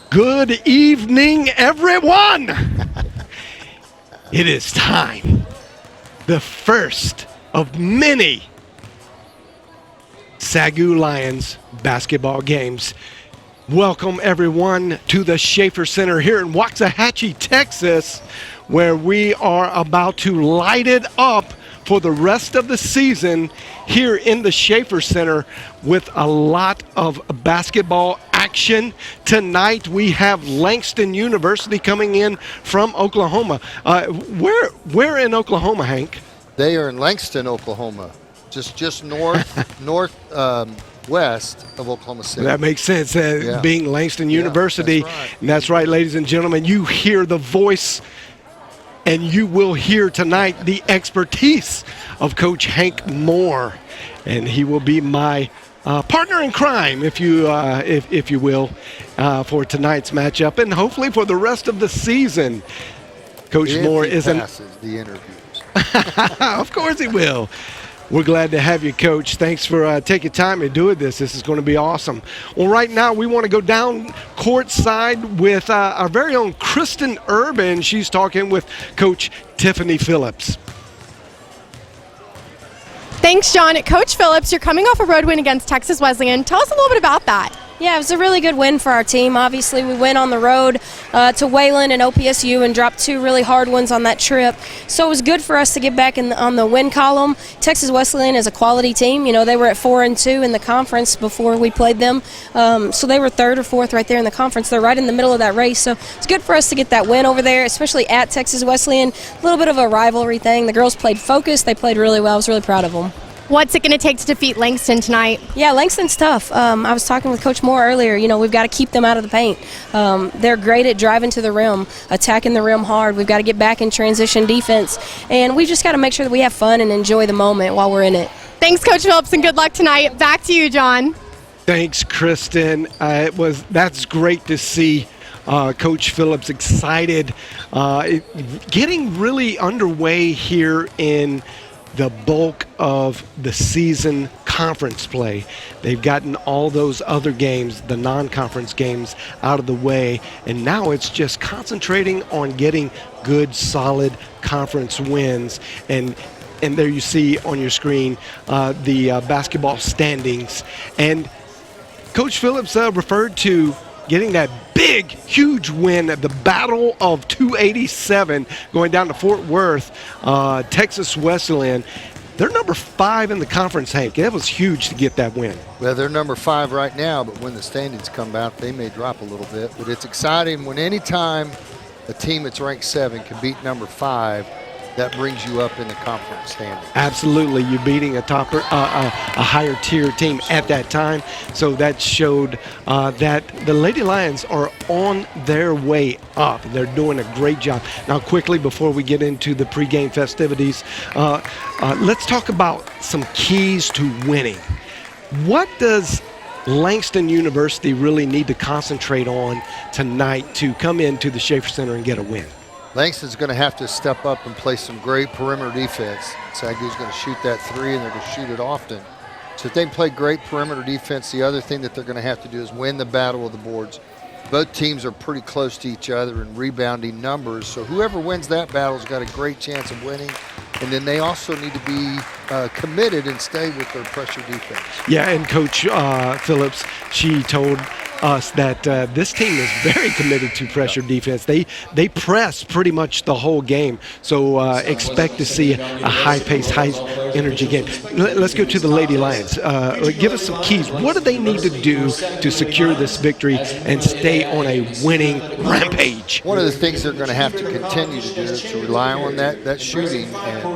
Good evening, everyone. It is time. The first of many SAGU Lions basketball games. Welcome, everyone, to the Schaefer Center here in Waxahachie, Texas, where we are about to light it up for the rest of the season here in the Schaefer Center with a lot of basketball action. Tonight we have Langston University coming in from Oklahoma. Where in Oklahoma, Hank? They are in Langston, Oklahoma, just northwest of Oklahoma City. That makes sense, being Langston University. That's right. And that's right, ladies and gentlemen, you hear the voice and you will hear tonight the expertise of Coach Hank Moore. And he will be my partner in crime, if you will, for tonight's matchup and hopefully for the rest of the season. Coach Moore passes the interviews. Of course he will. We're glad to have you, Coach. Thanks for taking time and doing this. This is going to be awesome. Well, right now we want to go down courtside with our very own Kristen Urban. She's talking with Coach Tiffany Phillips. Thanks, John. Coach Phillips, you're coming off a road win against Texas Wesleyan. Tell us a little bit about that. Yeah, it was a really good win for our team. Obviously, we went on the road to Wayland and OPSU and dropped two really hard ones on that trip. So it was good for us to get back on the win column. Texas Wesleyan is a quality team. You know, they were at 4-2 in the conference before we played them. So they were third or fourth right there in the conference. They're right in the middle of that race. So it's good for us to get that win over there, especially at Texas Wesleyan. A little bit of a rivalry thing. The girls played focused. They played really well. I was really proud of them. What's it going to take to defeat Langston tonight? Yeah, Langston's tough. I was talking with Coach Moore earlier. You know, we've got to keep them out of the paint. They're great at driving to the rim, attacking the rim hard. We've got to get back in transition defense, and we just got to make sure that we have fun and enjoy the moment while we're in it. Thanks, Coach Phillips, and good luck tonight. Back to you, John. Thanks, Kristen. That's great to see. Coach Phillips excited, getting really underway here in the bulk of the season conference play. They've gotten all those other games, the non-conference games, out of the way, and now it's just concentrating on getting good, solid conference wins. And there you see on your screen the basketball standings. And Coach Phillips referred to getting that big, huge win at the Battle of 287, going down to Fort Worth, Texas Wesleyan. They're number 5 in the conference, Hank. That was huge to get that win. Well, they're number 5 right now, but when the standings come out, they may drop a little bit. But it's exciting when any time a team that's ranked 7 can beat number 5, that brings you up in the conference standings. Absolutely. You're beating a higher tier team at that time. So that showed that the Lady Lions are on their way up. They're doing a great job. Now, quickly, before we get into the pregame festivities, let's talk about some keys to winning. What does Langston University really need to concentrate on tonight to come into the Schaefer Center and get a win? Langston's going to have to step up and play some great perimeter defense. SAGU's going to shoot that 3, and they're going to shoot it often. So if they play great perimeter defense, the other thing that they're going to have to do is win the battle of the boards. Both teams are pretty close to each other in rebounding numbers, so whoever wins that battle's got a great chance of winning. And then they also need to be committed and stay with their pressure defense. Yeah, and Coach Phillips, she told us that this team is very committed to pressure defense. They press pretty much the whole game, so expect to see a high-paced, high-energy game. Let's go to the Lady Lions. Give us some keys. What do they need to do to secure this victory and stay on a winning rampage? One of the things they're going to have to continue to do is to rely on that shooting. And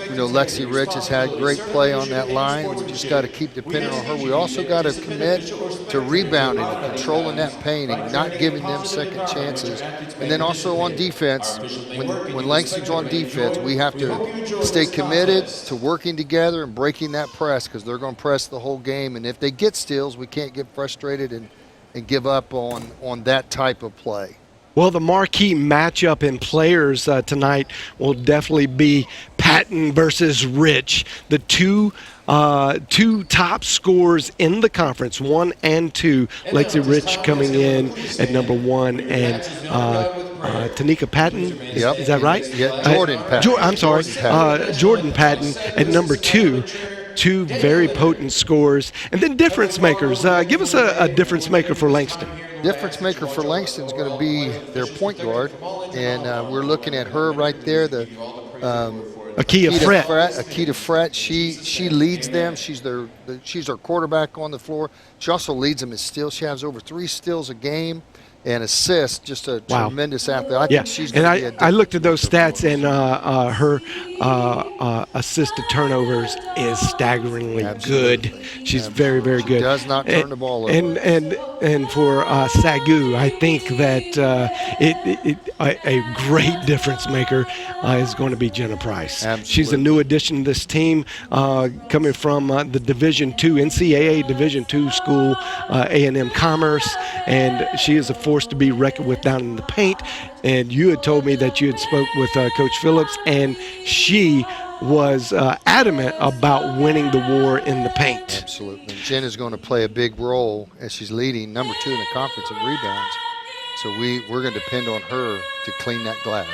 you know, Lexi Rich has had great play on that line. We just got to keep depending on her. We also got to commit to rebounding and controlling that paint and not giving them second chances. And then also on defense, when Langston's on defense, we have to stay committed to working together and breaking that press, because they're going to press the whole game. And if they get steals, we can't get frustrated and give up on that type of play. Well, the marquee matchup in players tonight will definitely be Patton versus Rich, the two top scorers in the conference, 1 and 2. Lexi Rich coming in at number 1, and Tanika Patton, is that right? Yeah, Jordan Patton. I'm sorry, Jordan Patton at number 2. Two very potent scores. And then difference makers. Give us a difference maker for Langston. Difference maker for Langston is going to be their point guard, and we're looking at her right there, the Akia Fret. Akita Fret. She leads them. She's their quarterback on the floor. She also leads them in steals. She has over 3 steals a game and assists. Just a tremendous athlete. I think she's going to be I looked at those stats, and her assist to turnovers is staggeringly good. She's very, very good. She does not turn the ball over. And for SAGU, I think that a great difference maker is going to be Jenna Price. Absolutely. She's a new addition to this team, coming from the Division II, NCAA Division II school, A&M Commerce, and she is a force to be reckoned with down in the paint. And you had told me that you had spoke with Coach Phillips, and she was adamant about winning the war in the paint. Absolutely. Jen is going to play a big role as she's leading number 2 in the conference in rebounds. So we're going to depend on her to clean that glass.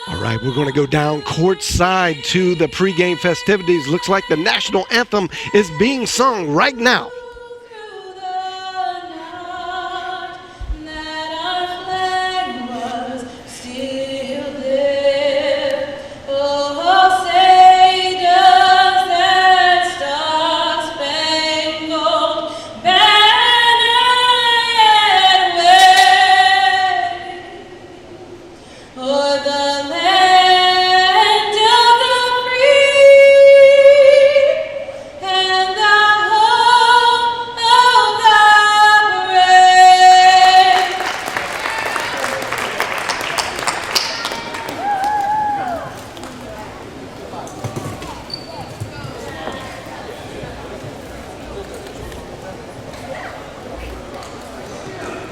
All right, we're going to go down courtside to the pregame festivities. Looks like the national anthem is being sung right now.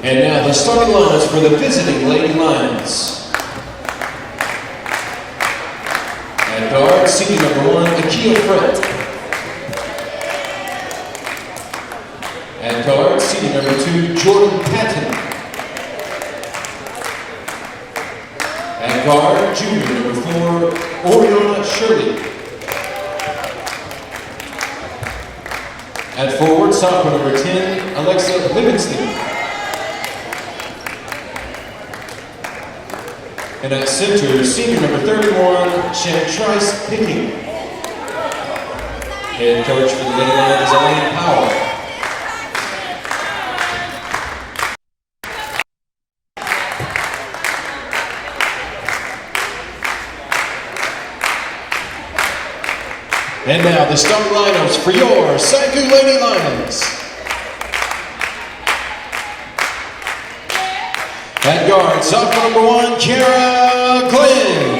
And now the starting lines for the visiting Lady Lions. At guard, senior number 1, Akia Fret. At guard, senior number 2, Jordan Patton. At guard, junior number 4, Oriana Shirley. At forward, sophomore number 10, Alexa Livingston. And at center, senior number 31, Shantrice Picking. Head coach for the Lady Lions is Elaine Powell. And now the starting lineups for your SAGU Lady Lions. At guard, sophomore number 1, Kara Glenn.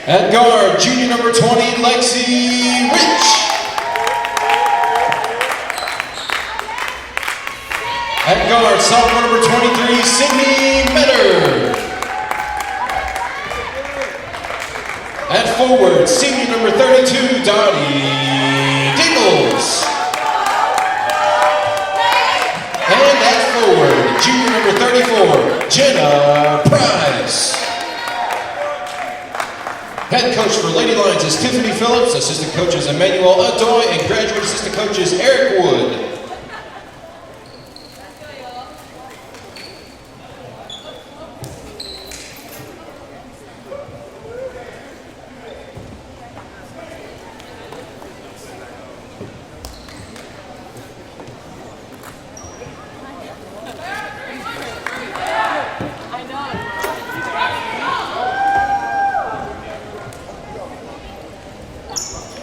At guard, junior number 20, Lexi Rich. At guard, sophomore number 23, Sydney Metter. At forward, senior number 32, Dottie Dingles. And at forward, junior number 34, Jenna Price. Head coach for Lady Lions is Tiffany Phillips, assistant coaches Emmanuel Adoy, and graduate assistant coaches Eric Wood.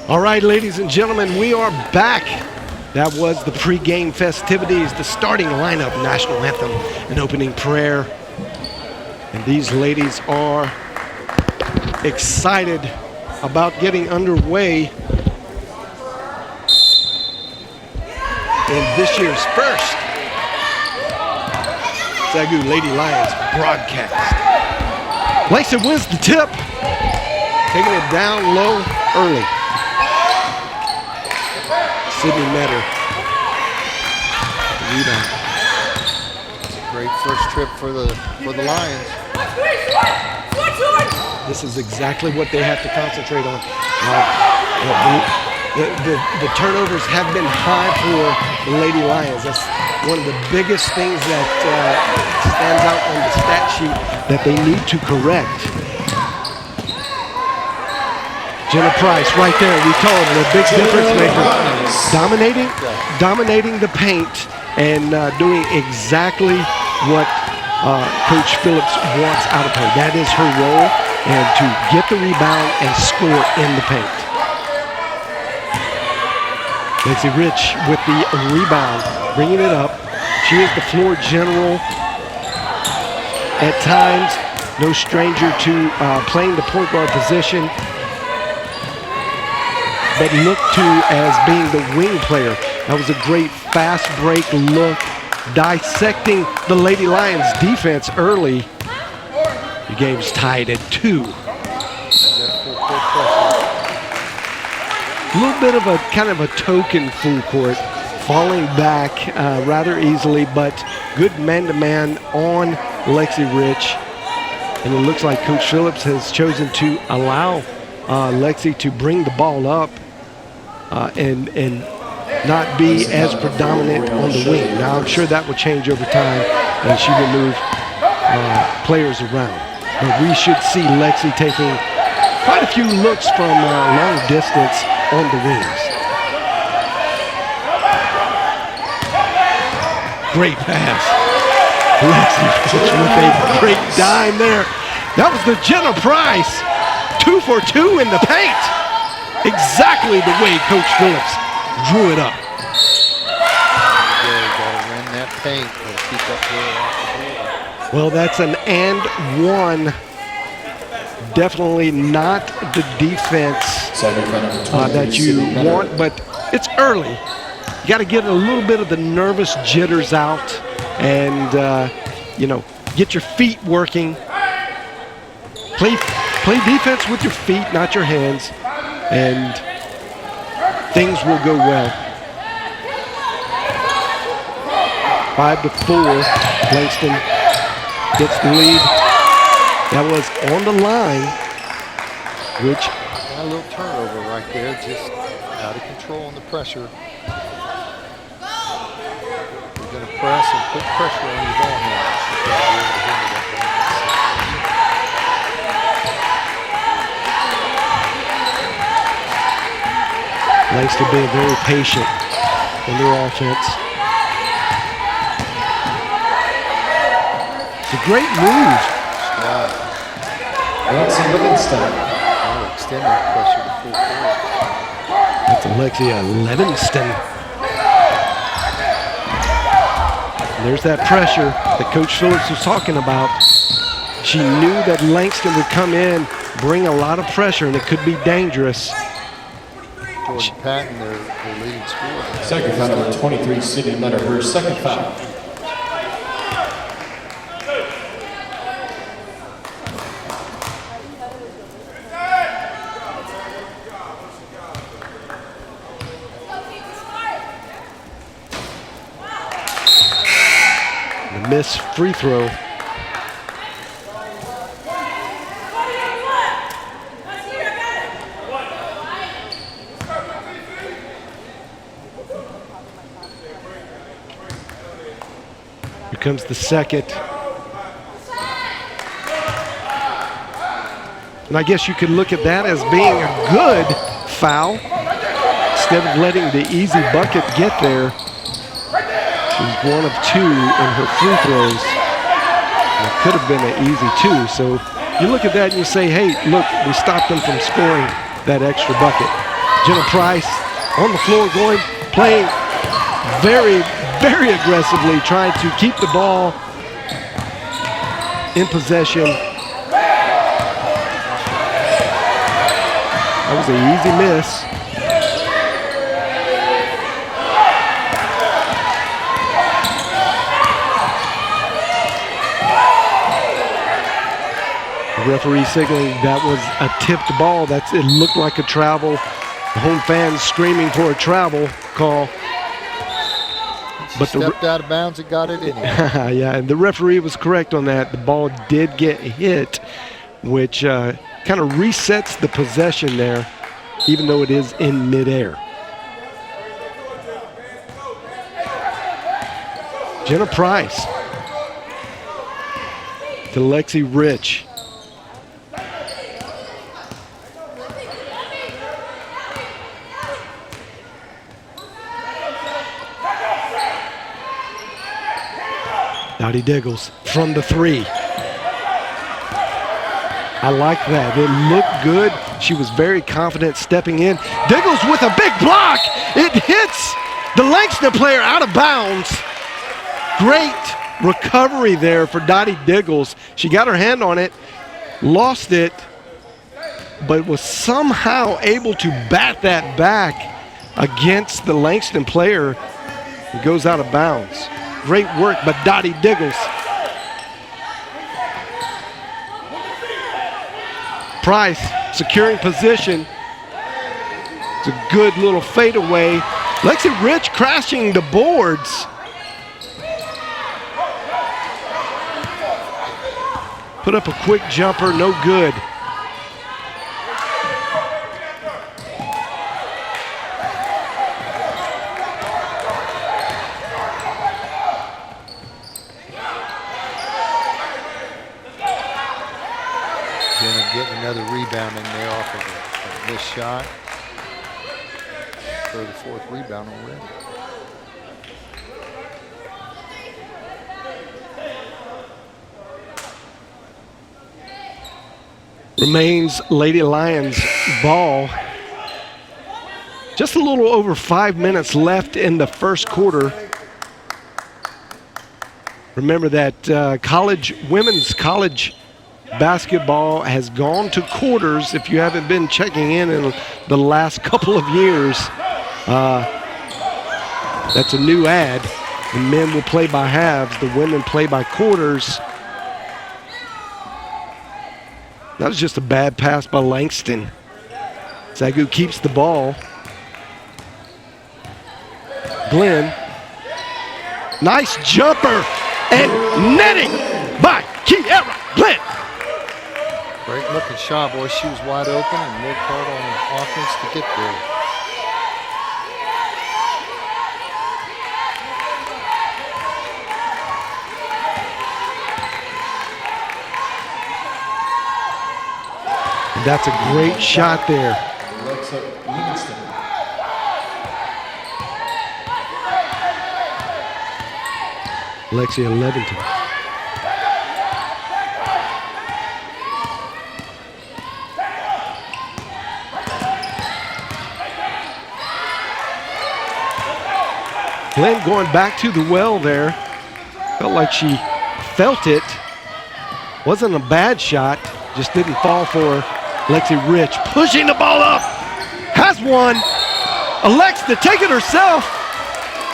All right, ladies and gentlemen, we are back. That was the pregame festivities, the starting lineup, national anthem, and opening prayer. And these ladies are excited about getting underway in this year's first SAGU Lady Lions broadcast. Langston wins the tip, taking it down low early. Sydney Metter. Rebound. Great first trip for the Lions. This is exactly what they have to concentrate on. The turnovers have been high for the Lady Lions. That's one of the biggest things that stands out on the stat sheet that they need to correct. Jenna Price right there. We told her the big difference maker. Dominating the paint and doing exactly what Coach Phillips wants out of her. That is her role, and to get the rebound and score in the paint. Lexi Rich with the rebound, bringing it up. She is the floor general. At times, no stranger to playing the point guard position, but looked to as being the wing player. That was a great fast break look, dissecting the Lady Lions defense early. The game's tied at 2. A little bit of a kind of a token full court, falling back rather easily, but good man-to-man on Lexi Rich. And it looks like Coach Phillips has chosen to allow Lexi to bring the ball up and not be as predominant on the wing. Now, I'm sure that will change over time, and she will move players around. But we should see Lexi taking quite a few looks from long distance on the wings. Great pass. Lexi with a great dime there. That was the Jenna Price. 2 for 2 in the paint. Exactly the way Coach Phillips drew it up. Gotta win that paint. Gotta keep up there. Well, that's an and one. Definitely not the defense that you want, but it's early. You got to get a little bit of the nervous jitters out and, get your feet working. Play defense with your feet, not your hands, and things will go well. 5-4, Langston gets the lead. That was on the line, which... A little turnover right there, just out of control on the pressure. You're going to press and put pressure on your ball handlers. Langston being very patient in their offense. It's a great move. Langston. Extend that pressure to full court. That's Alexia Livingston. And there's that pressure that Coach Phillips was talking about. She knew that Langston would come in, bring a lot of pressure, and it could be dangerous. Jordan Patton, their leading scorer. Second foul number 23, Sydney Metter, her second foul. Miss free throw. Here comes the second. And I guess you could look at that as being a good foul instead of letting the easy bucket get there. She's 1 of 2 in her free throws. It could have been an easy 2. So you look at that and you say, hey, look, we stopped them from scoring that extra bucket. Jenna Price on the floor playing very, very aggressively, trying to keep the ball in possession. That was an easy miss. Referee signaling that was a tipped ball. It looked like a travel. The home fans screaming for a travel call. But stepped out of bounds and got it anyway. Yeah, and the referee was correct on that. The ball did get hit, which kind of resets the possession there, even though it is in midair. Jenna Price to Lexi Rich. Dottie Diggles from the 3. I like that. It looked good. She was very confident stepping in. Diggles with a big block. It hits the Langston player out of bounds. Great recovery there for Dottie Diggles. She got her hand on it, lost it, but was somehow able to bat that back against the Langston player. It goes out of bounds. Great work by Dottie Diggles. Price securing position. It's a good little fadeaway. Lexi Rich crashing the boards. Put up a quick jumper, no good. Getting another rebound in there off of a missed shot. For the 4th rebound already. Remains Lady Lions ball. Just a little over 5 minutes left in the first quarter. Remember that women's college basketball has gone to quarters. If you haven't been checking in the last couple of years, that's a new ad. The men will play by halves. The women play by quarters. That was just a bad pass by Langston. SAGU keeps the ball. Glenn. Nice jumper and netting by Kiera Glenn. Great looking shot, boy. She was wide open and worked hard on offense to get there. And that's a great shot there. Alexia Leventon. Glenn going back to the well there. Felt like she felt it. Wasn't a bad shot, just didn't fall for Lexi Rich. Pushing the ball up, has one. Elects to take it herself.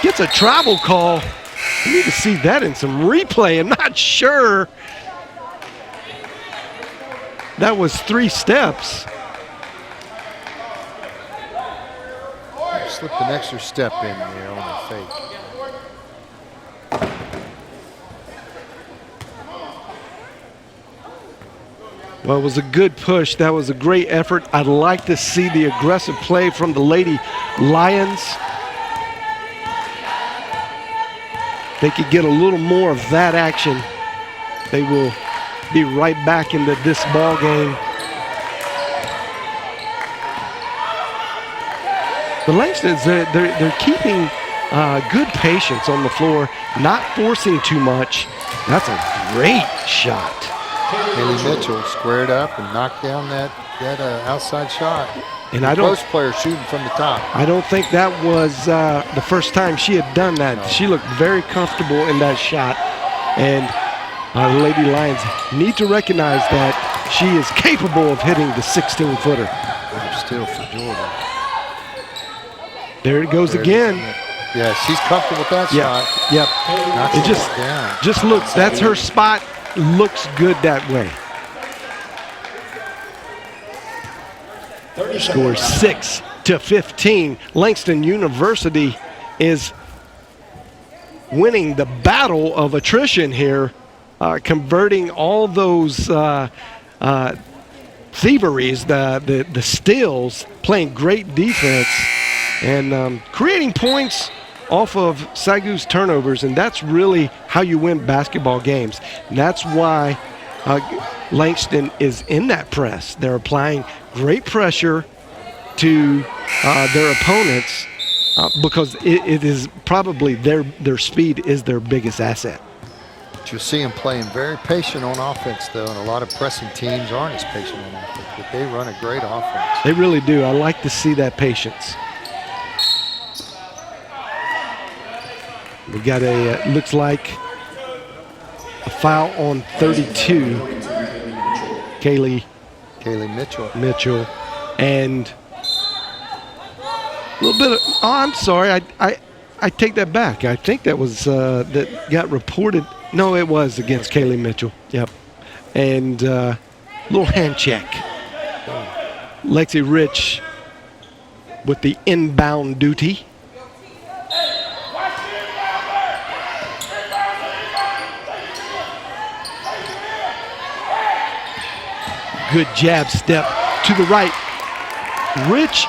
Gets a travel call. You need to see that in some replay. I'm not sure. That was 3 steps. Slipped an extra step in there on the fake. Well, it was a good push. That was a great effort. I'd like to see the aggressive play from the Lady Lions. They could get a little more of that action. They will be right back into this ball game. The Langstons, they're keeping good patience on the floor, not forcing too much. That's a great shot. Haley Mitchell squared up and knocked down that outside shot. And the post player shooting from the top. I don't think that was the first time she had done that. No. She looked very comfortable in that shot. And the Lady Lions need to recognize that she is capable of hitting the 16-footer. Still for Jordan. There it goes again. Yeah, she's comfortable with that shot. Yep. It just looks, that's her spot. Looks good that way. Scores 6-15. Langston University is winning the battle of attrition here, converting all those thieveries, the steals, playing great defense, and creating points off of SAGU's turnovers, and that's really how you win basketball games. And that's why Langston is in that press. They're applying great pressure to their opponents because it is probably their speed is their biggest asset. But you'll see them playing very patient on offense, though, and a lot of pressing teams aren't as patient on offense, but they run a great offense. They really do. I like to see that patience. We got a, looks like a foul on 32, Kaylee Mitchell, and a little bit of, oh, I'm sorry, I take that back. I think that was, that got reported. No, it was against Kaylee Mitchell, yep. And little hand check. Lexi Rich with the inbound duty. Good jab step to the right. Rich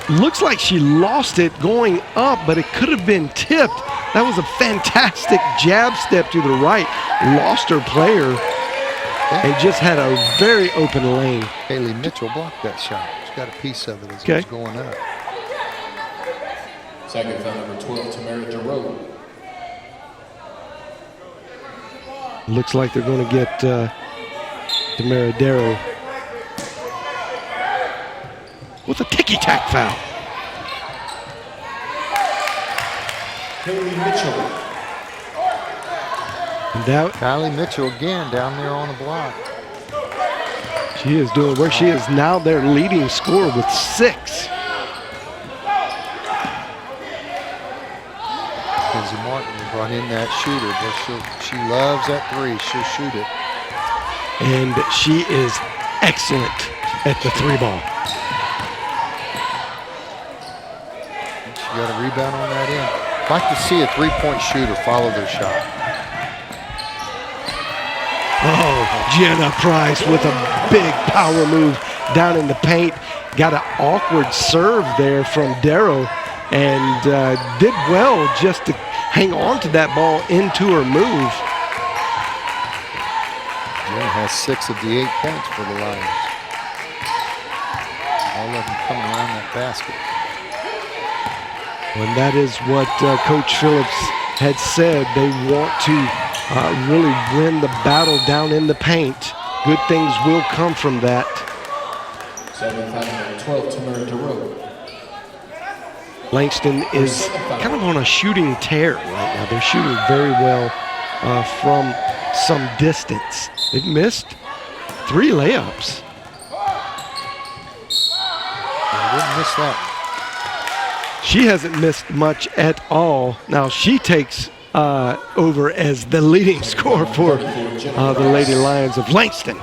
looks like she lost it going up, but it could have been tipped. That was a fantastic jab step to the right. Lost her player and just had a very open lane. Haley Mitchell blocked that shot. She got a piece of it as it was going up. Second foul number 12, Tamara Giroux. Looks like they're going to get Tamara Darrow with a ticky-tack foul. Haley Mitchell. And that, Kylie Mitchell again down there on the block. she is doing where she is now their leading scorer with 6. Kenzie Martin brought in that shooter, but she loves that three. She'll shoot it. And she is excellent at the 3-ball. She got a rebound on that end. I'd like to see a three-point shooter follow their shot. Oh, Jenna Price with a big power move down in the paint. Got an awkward serve there from Darrow and did well just to hang on to that ball into her move. Jenna has 6 of the 8 points for the Lions. All of them coming around that basket. And that is what Coach Phillips had said. They want to really win the battle down in the paint. Good things will come from that. Second foul number 12, Tamara Giroux. Langston is kind of on a shooting tear right now. They're shooting very well from some distance. They've missed 3 layups. I didn't miss that. She hasn't missed much at all. Now she takes over as the leading scorer for the Lady Lions of Langston.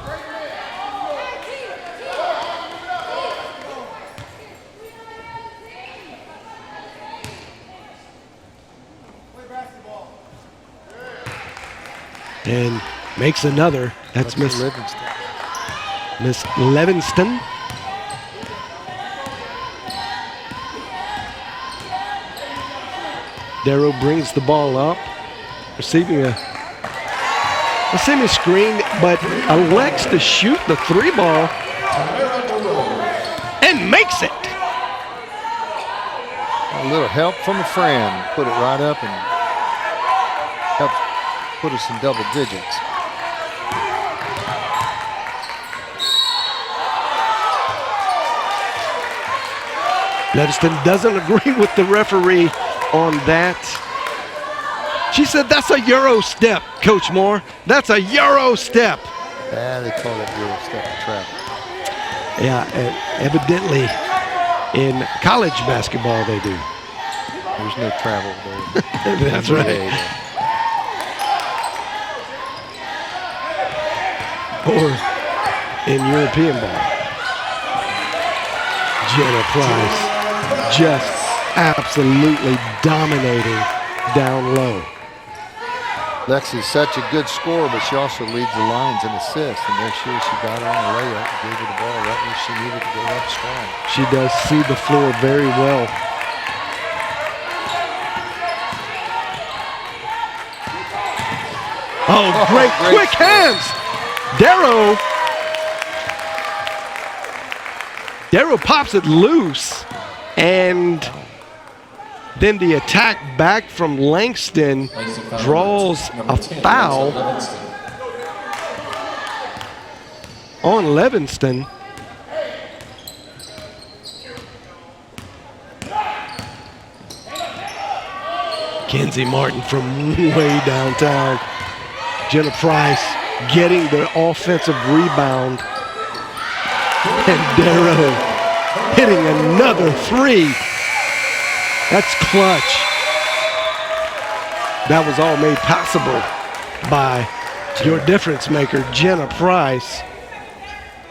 And makes another. That's Miss Levinston. Darrow brings the ball up, receiving a screen, but elects to shoot the 3-ball and makes it. A little help from a friend. Put it right up and helps put us in double digits. Levinston doesn't agree with the referee on that. She said that's a Euro step, Coach Moore. That's a Euro step. Yeah, they call it Euro step travel. Yeah, evidently in college basketball they do. There's no travel there. That's right. Or in European ball. Jenna Price just absolutely dominating down low. Lexi's such a good scorer, but she also leads the Lions in assists. And there she got her on a layup and gave her the ball right where she needed to go up strong. She does see the floor very well. Oh, great quick hands. Darrow pops it loose, and then the attack back from Langston draws a foul on Levinston. Kenzie Martin from way downtown. Jenna Price getting the offensive rebound. And Darrow hitting another three. That's clutch. That was all made possible by your difference maker, Jenna Price,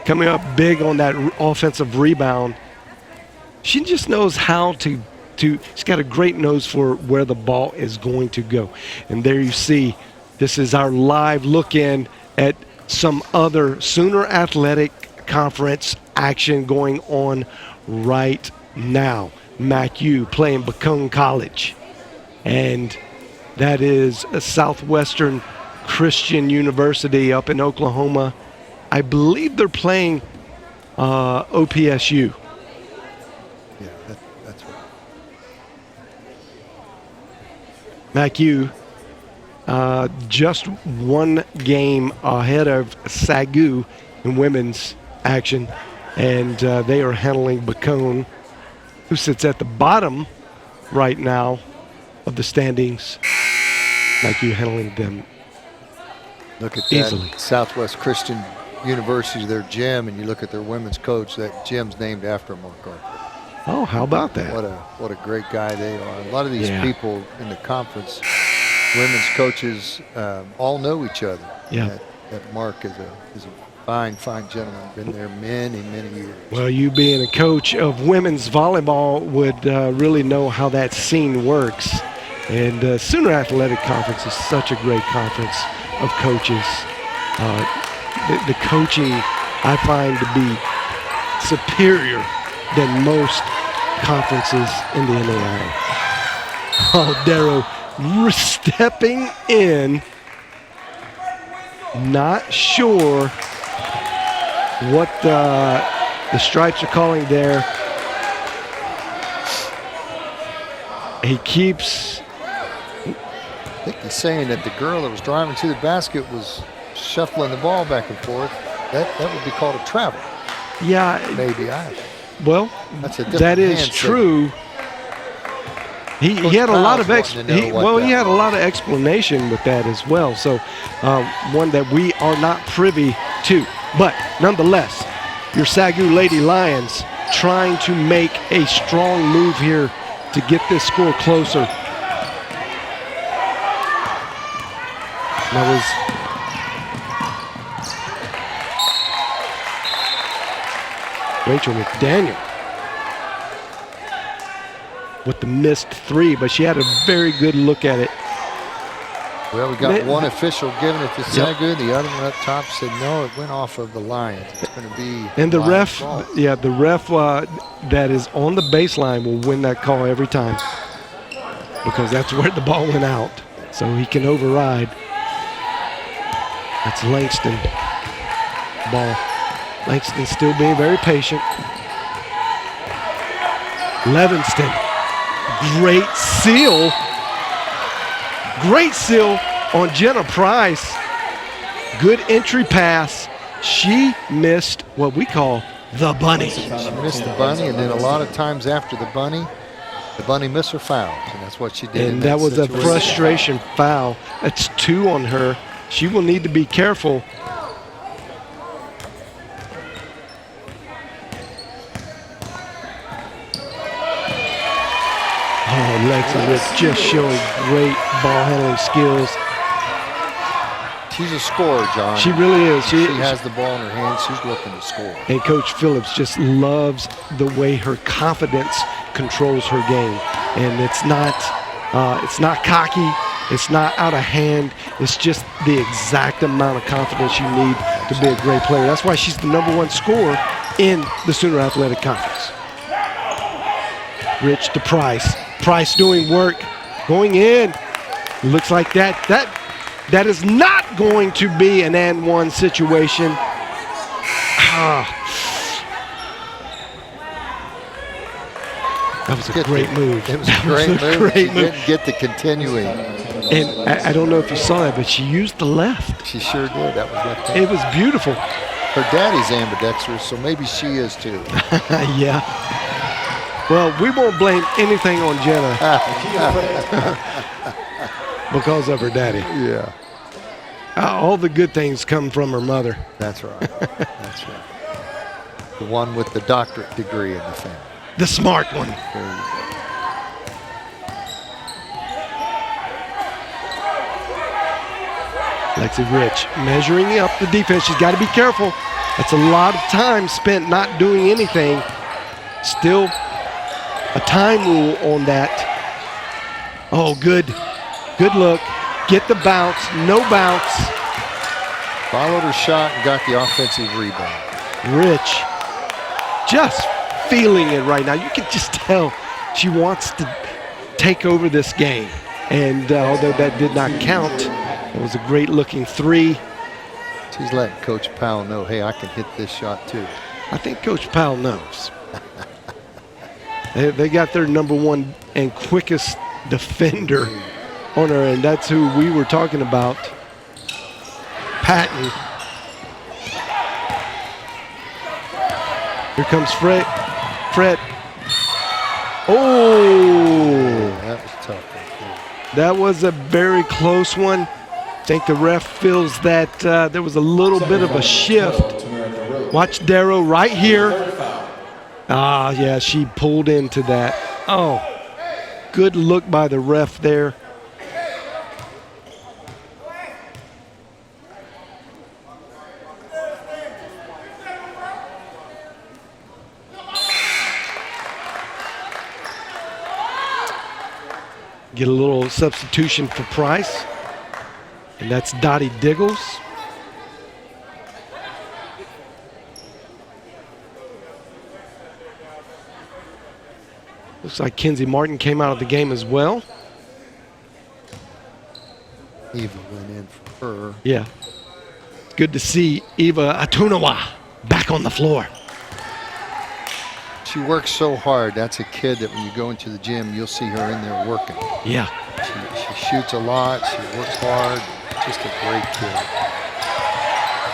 coming up big on that offensive rebound. She just knows how to she's got a great nose for where the ball is going to go. And there you see, this is our live look in at some other Sooner Athletic Conference action going on right now. MacU playing Bacone College, and that is a Southwestern Christian University up in Oklahoma. I believe they're playing OPSU. Yeah, that's right. MacU just one game ahead of SAGU in women's action, and they are handling Bacone, who sits at the bottom right now of the standings. MacU handling them Look at easily. that Southwest Christian University, their gym, and you look at their women's coach. That gym's named after Mark Arthur. Oh, how about that? What a great guy they are. A lot of these Yeah. people in the conference, women's coaches, all know each other. Yeah. That Mark is a fine gentleman. Been there many years. Well, you being a coach of women's volleyball would really know how that scene works. And Sooner Athletic Conference is such a great conference of coaches. The coaching I find to be superior than most conferences in the NAIA. Oh, Darrow stepping in, not sure what the stripes are calling there. He keeps. I think he's saying that the girl that was driving to the basket was shuffling the ball back and forth. That would be called a travel. Yeah. Maybe Well, that's a different that is hand true. He had a lot of he had a lot of explanation with that as well. So one that we are not privy to. But nonetheless, your SAGU Lady Lions trying to make a strong move here to get this score closer. That was Rachel McDaniel with the missed three, but she had a very good look at it. Well, we got one official giving it to SAGU. The other one up top said no, it went off of the Lions. It's going to be and the ref, ball. the ref that is on the baseline will win that call every time because that's where the ball went out. So he can override. That's Langston. Ball. Langston still being very patient. Levinston. Great seal. Great seal on Jenna Price. Good entry pass. She missed what we call the bunny. She missed the bunny, and then a lot of times after the bunny missed her fouls, and that's what she did. And that was a frustration foul. That's 2 on her. She will need to be careful. Oh, Lexi was just showing great ball handling skills. She's a scorer, John. She really is. She has the ball in her hands. She's looking to score. And Coach Phillips just loves the way her confidence controls her game. And it's not cocky. It's not out of hand. It's just the exact amount of confidence you need to be a great player. That's why she's the #1 scorer in the Sooner Athletic Conference. Rich to Price. Price doing work, going in. Looks like that is not going to be an and one situation. That was a great move. It was a great move. She didn't get the continuing. And I don't know if you saw that, but she used the left. She sure did. That was left hand. It was beautiful. Her daddy's ambidextrous, so maybe she is too. Yeah. Well, we won't blame anything on Jenna because of her daddy. Yeah. All the good things come from her mother. That's right. That's right. The one with the doctorate degree in the family. The smart one. There you go. Lexi Rich measuring up the defense. She's got to be careful. That's a lot of time spent not doing anything. Still a time rule on that. Oh, good. Good look. Get the bounce. No bounce. Followed her shot and got the offensive rebound. Rich just feeling it right now. You can just tell she wants to take over this game. And although that did not count, it was a great looking three. She's letting Coach Powell know, hey, I can hit this shot too. I think Coach Powell knows. They got their #1 and quickest defender on her, and that's who we were talking about, Patton. Here comes Fred. Oh! That was tough right there. That was a very close one. I think the ref feels that there was a little bit of a shift. Watch Darrow right here. Yeah, she pulled into that. Oh, good look by the ref there. Get a little substitution for Price. And that's Dottie Diggles. Looks like Kenzie Martin came out of the game as well. Eva went in for her. Yeah. Good to see Eva Atunawa back on the floor. She works so hard. That's a kid that when you go into the gym, you'll see her in there working. Yeah. She shoots a lot. She works hard. Just a great kid.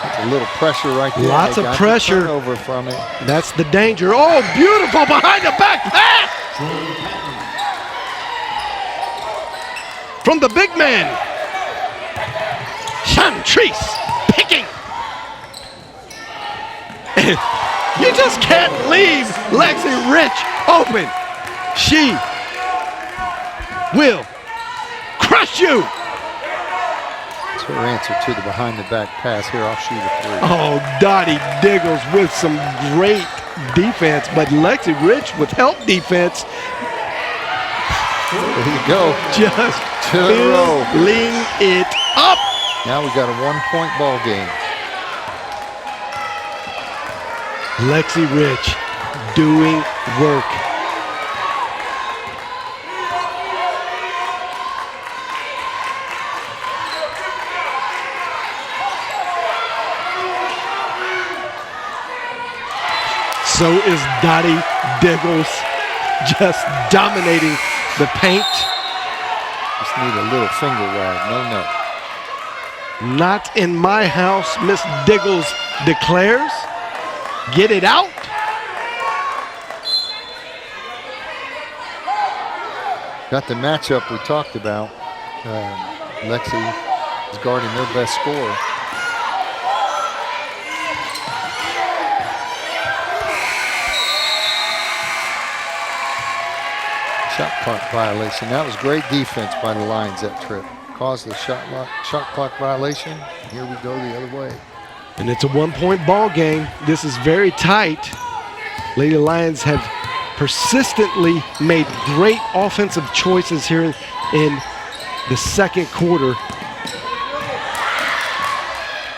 That's a little pressure right there. Lots of pressure. Turnover from it. That's the danger. Oh, beautiful behind the back pass. From the big man. Chantrice picking. You just can't leave Lexi Rich open. She will crush you. That's her answer to the behind-the-back pass. Here, I'll shoot a three. Oh, Dottie Diggles with some great defense, but Lexi Rich with help defense. There you go. Just filling it up. Now we got a one-point ball game. Lexi Rich doing work. So is Dottie Diggles just dominating the paint. Just need a little finger wag, no net. Not in my house, Miss Diggles declares. Get it out. Got the matchup we talked about. Lexi is guarding their best scorer. Shot clock violation. That was great defense by the Lions that trip. caused the shot clock violation. Here we go the other way. And it's a 1-point ball game. This is very tight. Lady Lions have persistently made great offensive choices here in the second quarter.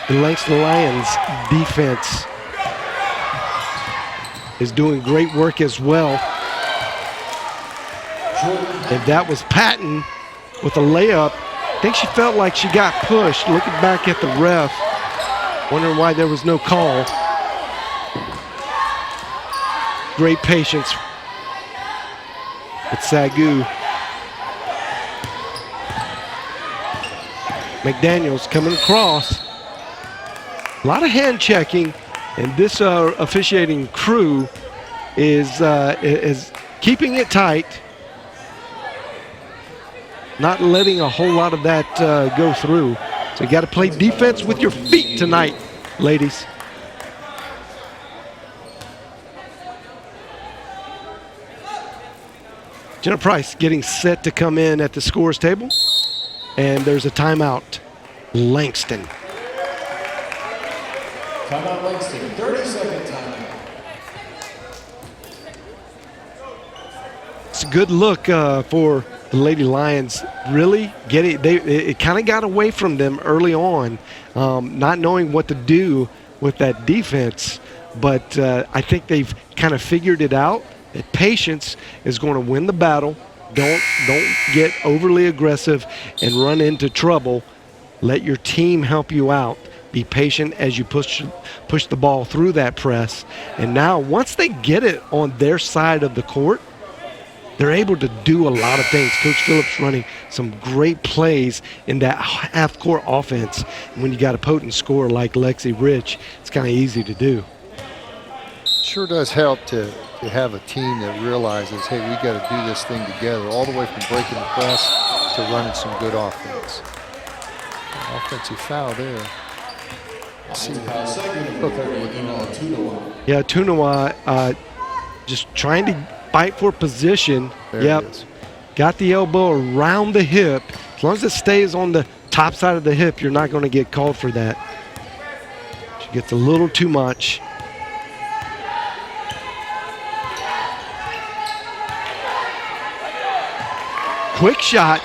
The Langston Lions defense is doing great work as well. And that was Patton with a layup. I think she felt like she got pushed. Looking back at the ref, wondering why there was no call. Great patience with SAGU. McDaniels coming across. A lot of hand checking, and this officiating crew is keeping it tight, not letting a whole lot of that go through. So you got to play defense with your feet tonight, ladies. Jenna Price getting set to come in at the scores table, and there's a timeout. Langston. Timeout Langston, 30-second timeout. It's a good look for the Lady Lions. Really it kind of got away from them early on, not knowing what to do with that defense. But I think they've kind of figured it out. That patience is going to win the battle. Don't get overly aggressive and run into trouble. Let your team help you out. Be patient as you push the ball through that press. And now once they get it on their side of the court, they're able to do a lot of things. Coach Phillips running some great plays in that half-court offense. And when you got a potent scorer like Lexi Rich, it's kind of easy to do. Sure does help to have a team that realizes, hey, we got to do this thing together, all the way from breaking the press to running some good offense. Offensive foul there. Yeah, Tunawa just trying to fight for position. There it is. Got the elbow around the hip. As long as it stays on the top side of the hip, you're not going to get called for that. She gets a little too much. Quick shot.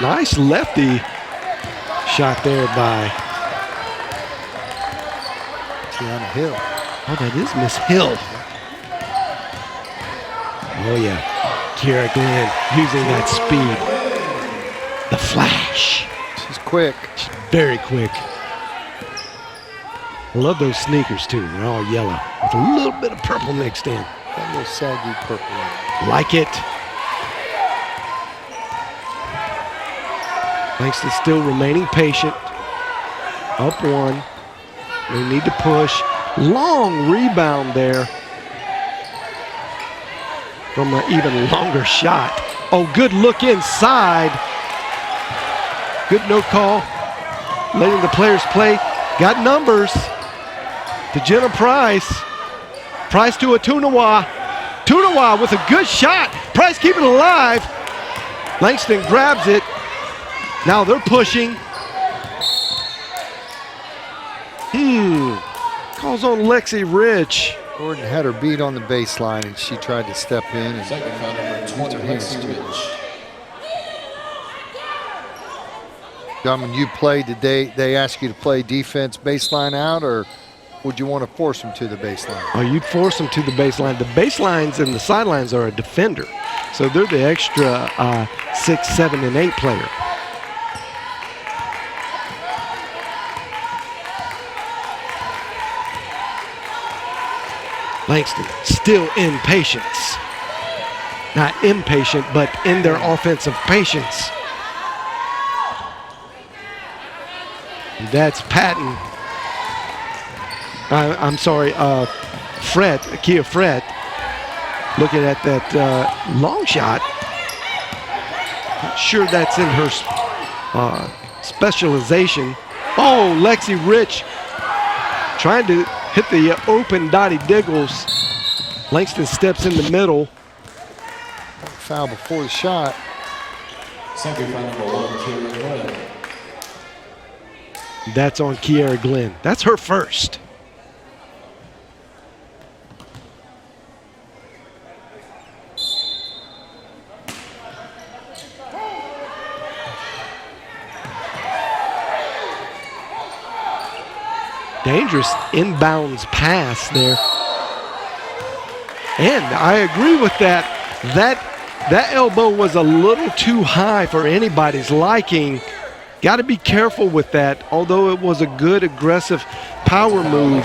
Nice lefty shot there by Tiana Hill. Oh, that is Miss Hill. Oh, yeah. Kiera Glenn using that speed. The flash. She's quick. She's very quick. I love those sneakers, too. They're all yellow with a little bit of purple mixed in. That little saggy purple. Like it. Langston still remaining patient. Up one. They need to push. Long rebound there from an even longer shot. Oh, good look inside. Good no call. Letting the players play. Got numbers to Jenna Price. Price to a Tunawa. Tunawa with a good shot. Price keeping it alive. Langston grabs it. Now they're pushing. Calls on Lexi Rich. Gordon had her beat on the baseline, and she tried to step in and Second foul number 20, Lexi Rich. John, when you played, did they ask you to play defense baseline out, or would you want to force them to the baseline? Oh, you'd force them to the baseline. The baselines and the sidelines are a defender. So they're the extra 6, 7, and 8 player. Langston still in patience. Not impatient, but in their offensive patience. And that's Patton. I'm sorry, Kia Fred. Looking at that long shot. Not sure that's in her specialization. Oh, Lexi Rich trying to hit the open Dottie Diggles. Langston steps in the middle. Foul before the shot. SAGU foul number 1, Kiera Glenn. That's on Kiera Glenn. That's her first. Dangerous inbounds pass there. And I agree with that. That elbow was a little too high for anybody's liking. Got to be careful with that, although it was a good, aggressive power move.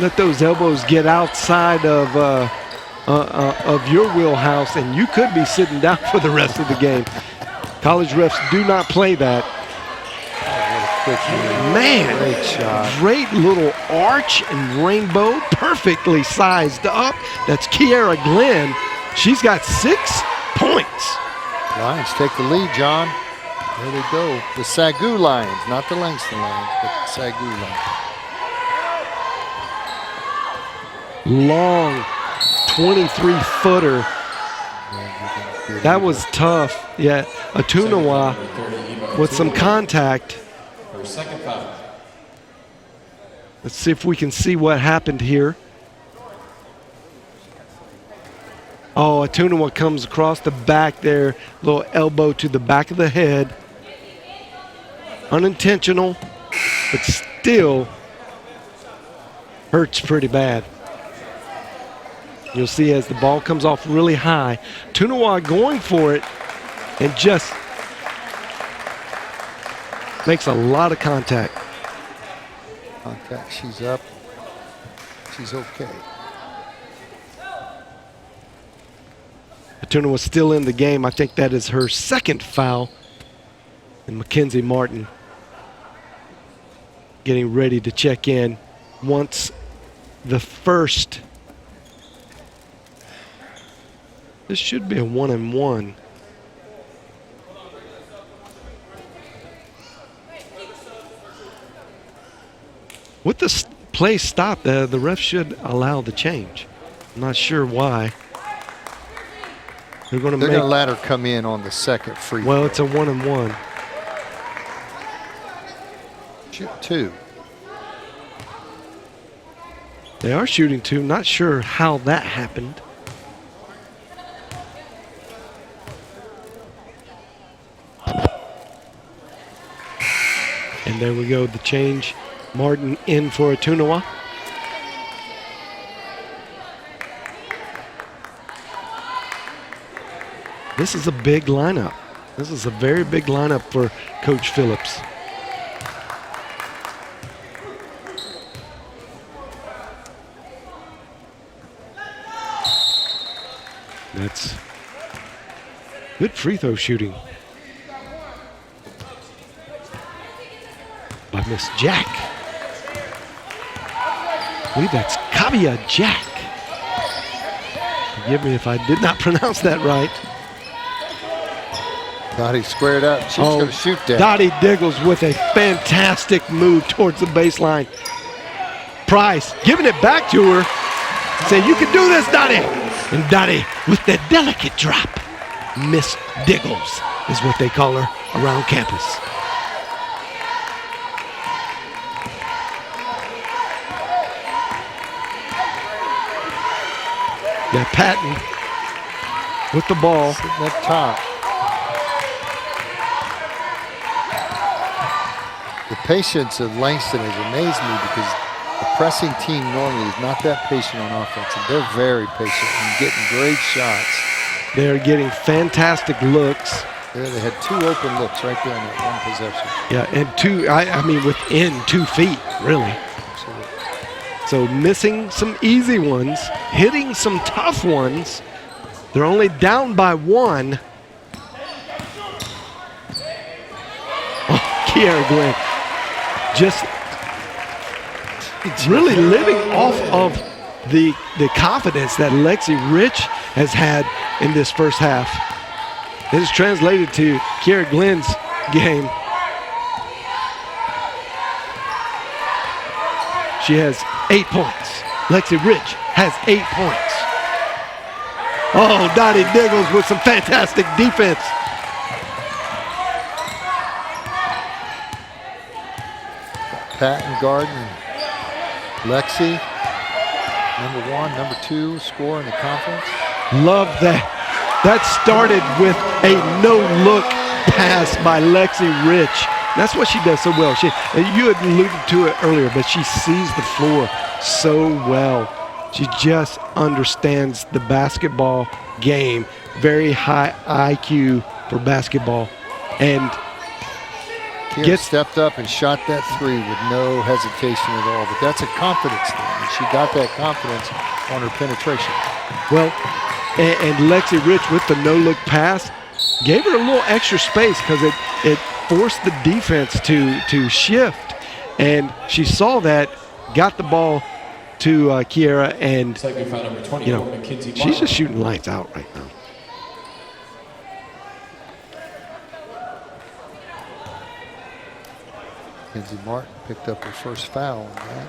Let those elbows get outside of your wheelhouse, and you could be sitting down for the rest of the game. College refs do not play that. Man, great shot. Great little arch and rainbow, perfectly sized up. That's Kiera Glenn. She's got 6 points. Lions take the lead, John. There they go. The SAGU Lions, not the Langston Lions, but the SAGU Lions. Long 23-footer. That was tough. Yeah, Atunawa with some contact. Her second foul. Let's see if we can see what happened here. Oh, Atunawa comes across the back there. Little elbow to the back of the head. Unintentional, but still hurts pretty bad. You'll see as the ball comes off really high. Atunawa going for it and just makes a lot of contact. Contact, she's up. She's okay. Atunawa was still in the game. I think that is her second foul. And Mackenzie Martin getting ready to check in once the first. This should be a 1-and-1. With the play stopped, the ref should allow the change. I'm not sure why. They're going to let her come in on the second free throw. Well, it's a 1-and-1. Shoot 2. They are shooting 2. Not sure how that happened. And there we go, the change. Martin in for Atunawa. This is a big lineup. This is a very big lineup for Coach Phillips. That's good free throw shooting by Miss Jack. I believe that's Kavia Jack. Forgive me if I did not pronounce that right. Dottie squared up. She's going to shoot that. Dottie Diggles with a fantastic move towards the baseline. Price giving it back to her. Say, you can do this, Dottie. And Dottie with the delicate drop. Miss Diggles is what they call her around campus. Yeah, Patton with the ball. Sitting up top. The patience of Langston has amazed me because the pressing team normally is not that patient on offense, and they're very patient and getting great shots. They're getting fantastic looks. There, they had 2 open looks right there in that one possession. Yeah, and 2, I mean, within 2 feet, really. Absolutely. So missing some easy ones, hitting some tough ones. They're only down by 1. Oh, Kiera Glenn. Just really living off of the confidence that Lexi Rich has had in this first half. It is translated to Kiera Glenn's game. She has 8 points. Lexi Rich has 8 points. Oh, Dottie Diggles with some fantastic defense. Patton, Garden, Lexi, number 1, number 2 score in the conference. Love that. That started with a no-look pass by Lexi Rich. That's what she does so well. You had alluded to it earlier, but she sees the floor so well. She just understands the basketball game. Very high IQ for basketball. And Kira stepped up and shot that 3 with no hesitation at all. But that's a confidence thing, and she got that confidence on her penetration. Well, and Lexi Rich with the no-look pass gave her a little extra space because it forced the defense to shift. And she saw that, got the ball to Kiera, and you know, she's just shooting lights out right now. Kenzie Martin picked up her first foul on that.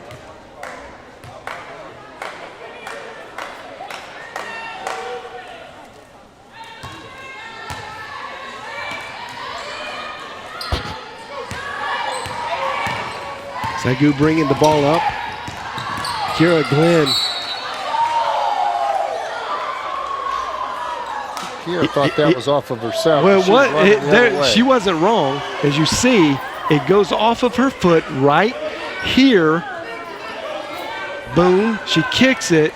SAGU bringing the ball up. Kira Glenn. Kira thought that was off of herself. Well, she wasn't wrong. As you see, it goes off of her foot right here. Boom, she kicks it.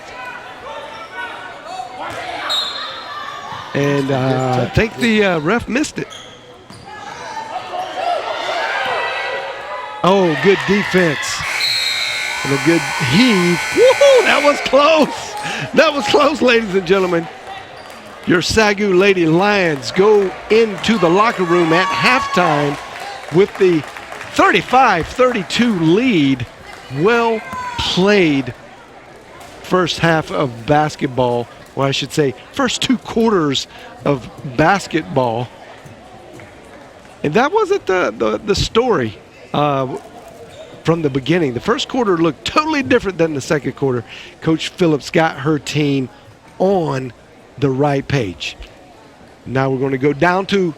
And I think the ref missed it. Oh, good defense. And a good heave. Woo-hoo, that was close. That was close, ladies and gentlemen. Your SAGU Lady Lions go into the locker room at halftime with the 35-32 lead. Well played first half of basketball. Well, I should say first 2 quarters of basketball. And that wasn't the story from the beginning. The first quarter looked totally different than the second quarter. Coach Phillips got her team on the right page. Now we're going to go down to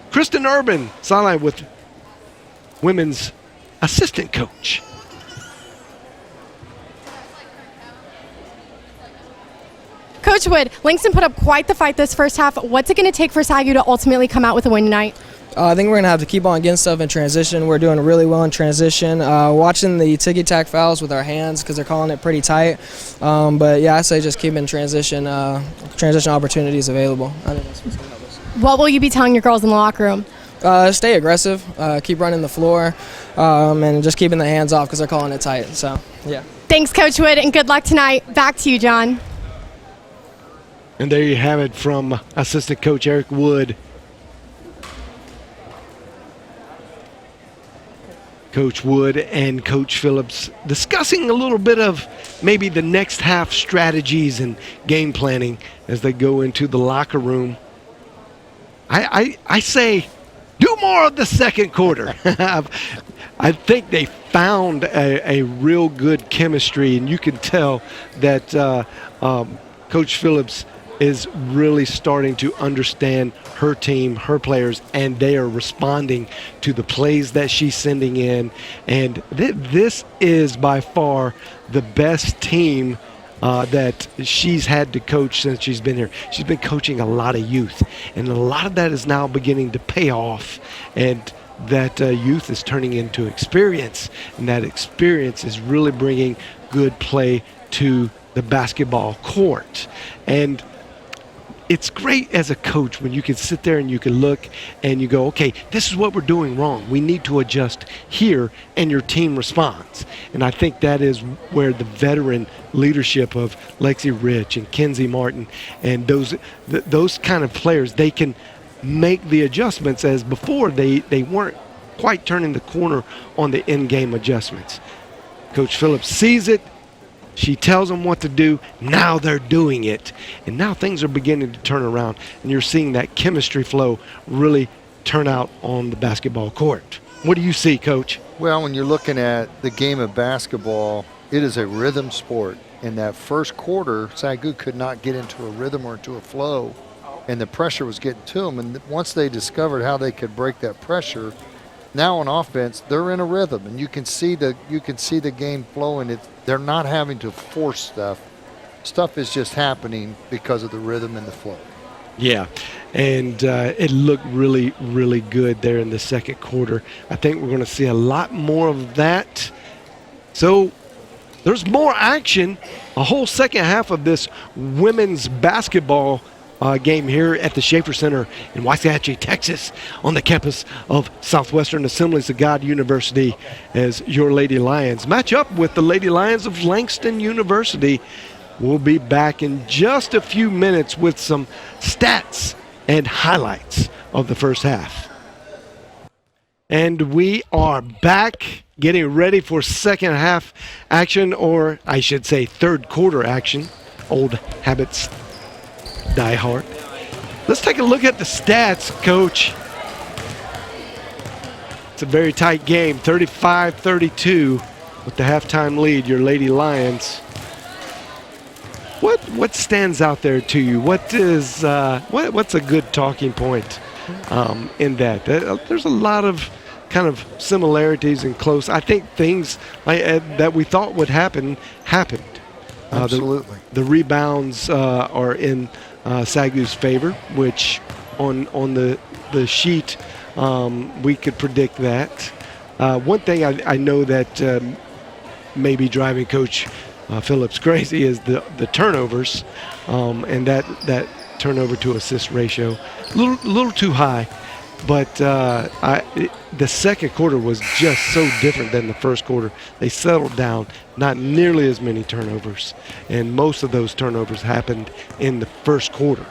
Kristen Urban, sideline with women's assistant coach. Coach Wood, Langston put up quite the fight this first half. What's it going to take for SAGU to ultimately come out with a win tonight? I think we're going to have to keep on getting stuff in transition. We're doing really well in transition. Watching the ticky-tack fouls with our hands because they're calling it pretty tight. But, yeah, I say just keep in transition opportunities available. I think that's what's going to help us. What will you be telling your girls in the locker room? Stay aggressive, keep running the floor, and just keeping the hands off because they're calling it tight. So, yeah. Thanks, Coach Wood, and good luck tonight. Back to you, John. And there you have it from assistant coach Eric Wood. Coach Wood and Coach Phillips discussing a little bit of maybe the next half strategies and game planning as they go into the locker room. I say do more of the second quarter. I think they found a real good chemistry, and you can tell that Coach Phillips is really starting to understand her team, her players, and they are responding to the plays that she's sending in. And this is by far the best team that she's had to coach since she's been here. She's been coaching a lot of youth, and a lot of that is now beginning to pay off. And that youth is turning into experience, and that experience is really bringing good play to the basketball court. And it's great as a coach when you can sit there and you can look and you go, okay, this is what we're doing wrong. We need to adjust here, and your team responds. And I think that is where the veteran leadership of Lexi Rich and Kenzie Martin and those kind of players, they can make the adjustments, as before they weren't quite turning the corner on the in-game adjustments. Coach Phillips sees it. She tells them what to do. Now they're doing it. And now things are beginning to turn around. And you're seeing that chemistry flow really turn out on the basketball court. What do you see, Coach? Well, when you're looking at the game of basketball, it is a rhythm sport. in that first quarter, SAGU could not get into a rhythm or into a flow, and the pressure was getting to them. And once they discovered how they could break that pressure, now on offense they're in a rhythm, and you can see the game flowing. They're not having to force stuff. Stuff is just happening because of the rhythm and the flow. Yeah, and it looked really, really good there in the second quarter. I think we're going to see a lot more of that. So there's more action, a whole second half of this women's basketball game here at the Schaefer Center in Waxahachie, Texas, on the campus of Southwestern Assemblies of God University, as your Lady Lions match up with the Lady Lions of Langston University. We'll be back in just a few minutes with some stats and highlights of the first half. And we are back getting ready for second half action, or I should say third quarter action. Old habits die hard. Let's take a look at the stats, Coach. It's a very tight game, 35-32 with the halftime lead, your Lady Lions. What stands out there to you? What's a good talking point in that? There's a lot of kind of similarities and close. I think things that we thought would happen happened. Absolutely. The rebounds are in SAGU's favor, which on the sheet we could predict that. One thing I know that may be driving Coach Phillips crazy is the turnovers, and that turnover to assist ratio a little too high. But the second quarter was just so different than the first quarter. They settled down, not nearly as many turnovers, and most of those turnovers happened in the first quarter.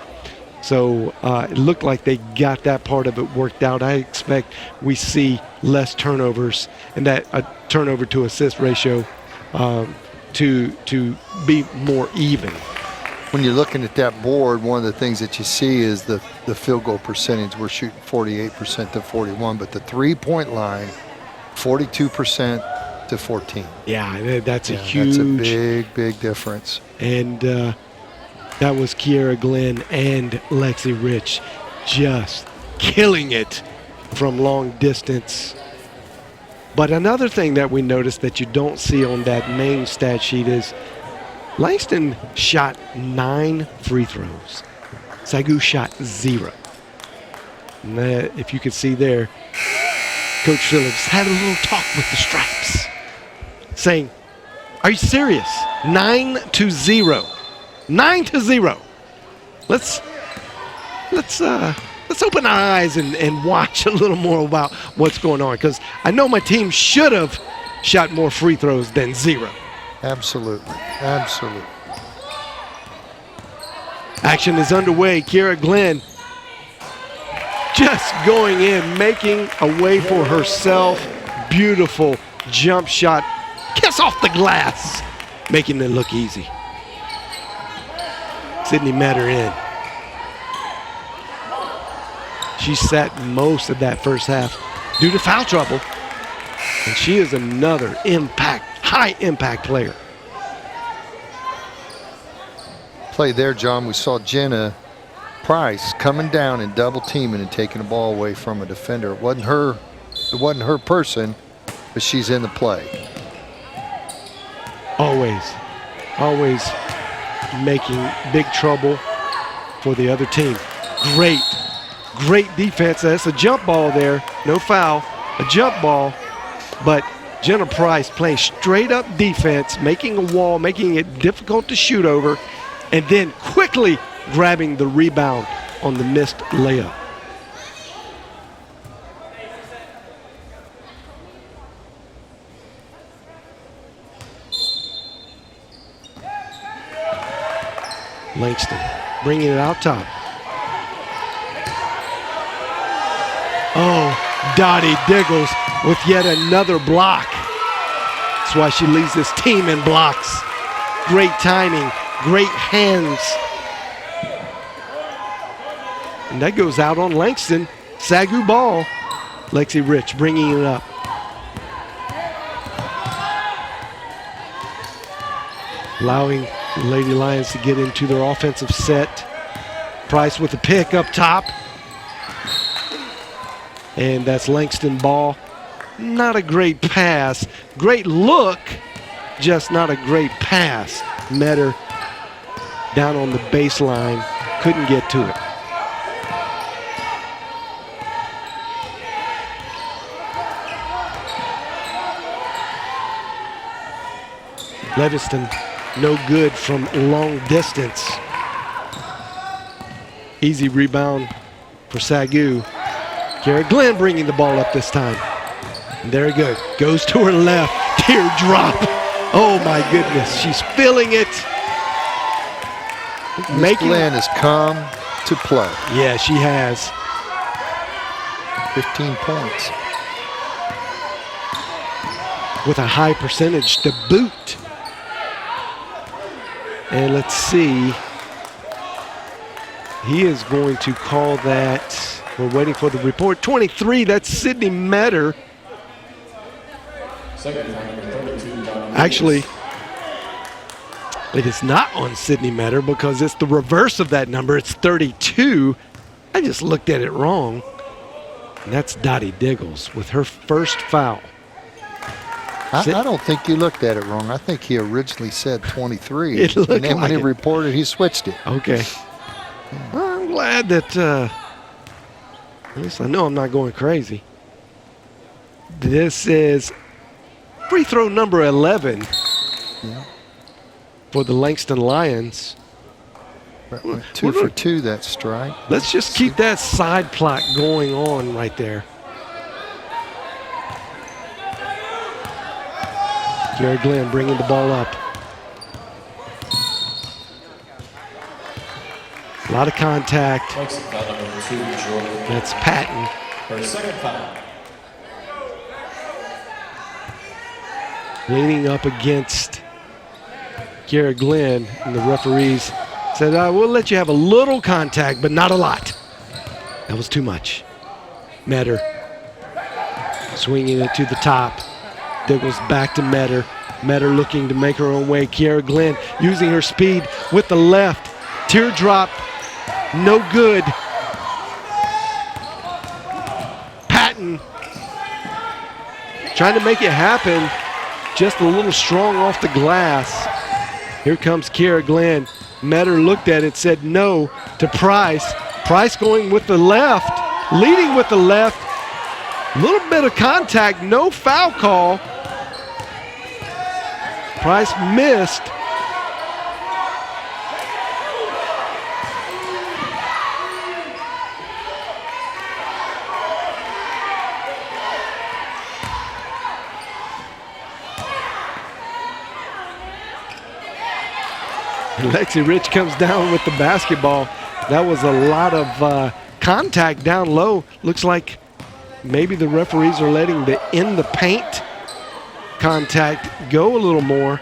So it looked like they got that part of it worked out. I expect we see less turnovers and that a turnover to assist ratio to be more even. When you're looking at that board, one of the things that you see is the field goal percentage. We're shooting 48% to 41, but the three-point line, 42% to 14. Yeah, that's a huge. That's a big, big difference. And that was Kiera Glenn and Lexi Rich just killing it from long distance. But another thing that we noticed that you don't see on that main stat sheet is Langston shot 9 free throws. SAGU shot 0. And if you could see there, Coach Phillips had a little talk with the Stripes, saying, "Are you serious? 9-0. 9-0. Let's open our eyes and watch a little more about what's going on, because I know my team should have shot more free throws than 0. Absolutely. Absolutely. Action is underway. Kiera Glenn just going in, making a way for herself. Beautiful jump shot. Kiss off the glass, making it look easy. Sydney met her in. She sat most of that first half due to foul trouble, and she is another high impact player. Play there, John. We saw Jenna Price coming down and double teaming and taking the ball away from a defender. It wasn't her person, but she's in the play. Always making big trouble for the other team. Great defense. That's a jump ball there. No foul. A jump ball. But Jenna Price playing straight up defense, making a wall, making it difficult to shoot over, and then quickly grabbing the rebound on the missed layup. Langston bringing it out top. Oh, Dottie Diggles with yet another block. That's why she leads this team in blocks. Great timing, great hands. And that goes out on Langston. SAGU ball. Lexi Rich bringing it up. allowing the Lady Lions to get into their offensive set. Price with a pick up top. And that's Langston ball. Not a great pass. Great look, just not a great pass. Metter down on the baseline, couldn't get to it. Livingston, no good from long distance. Easy rebound for SAGU. Garrett Glenn bringing the ball up this time. And there he goes. Goes to her left. Teardrop. Oh my goodness. She's feeling it. Glenn has come to play. Yeah, she has. 15 points. With a high percentage to boot. And let's see. He is going to call that. We're waiting for the report. 23, that's Sydney Metter. Actually, it is not on Sydney Metter because it's the reverse of that number. It's 32. I just looked at it wrong. And that's Dottie Diggles with her first foul. I don't think you looked at it wrong. I think he originally said 23. It looked and then like when he it. reported, he switched it. Okay. Well, I'm glad that at least I know I'm not going crazy. This is free throw number 11 for the Langston Lions. Went 2 for 2 that strike. Let's just keep that side plot going on right there. Gary Glenn bringing the ball up. A lot of contact. That's Patton. Her second foul. Leaning up against Garrett Glenn, and the referees said, we'll let you have a little contact, but not a lot. That was too much. Metter swinging it to the top. Diggles back to Metter. Metter looking to make her own way. Kiara Glenn using her speed with the left. Teardrop, no good. Patton trying to make it happen. Just a little strong off the glass. Here comes Kiara Glenn. Metter looked at it, said no to Price. Price going with the left, leading with the left. A little bit of contact, no foul call. Price missed. Lexi Rich comes down with the basketball. That was a lot of contact down low. Looks like maybe the referees are letting the in the paint contact go a little more.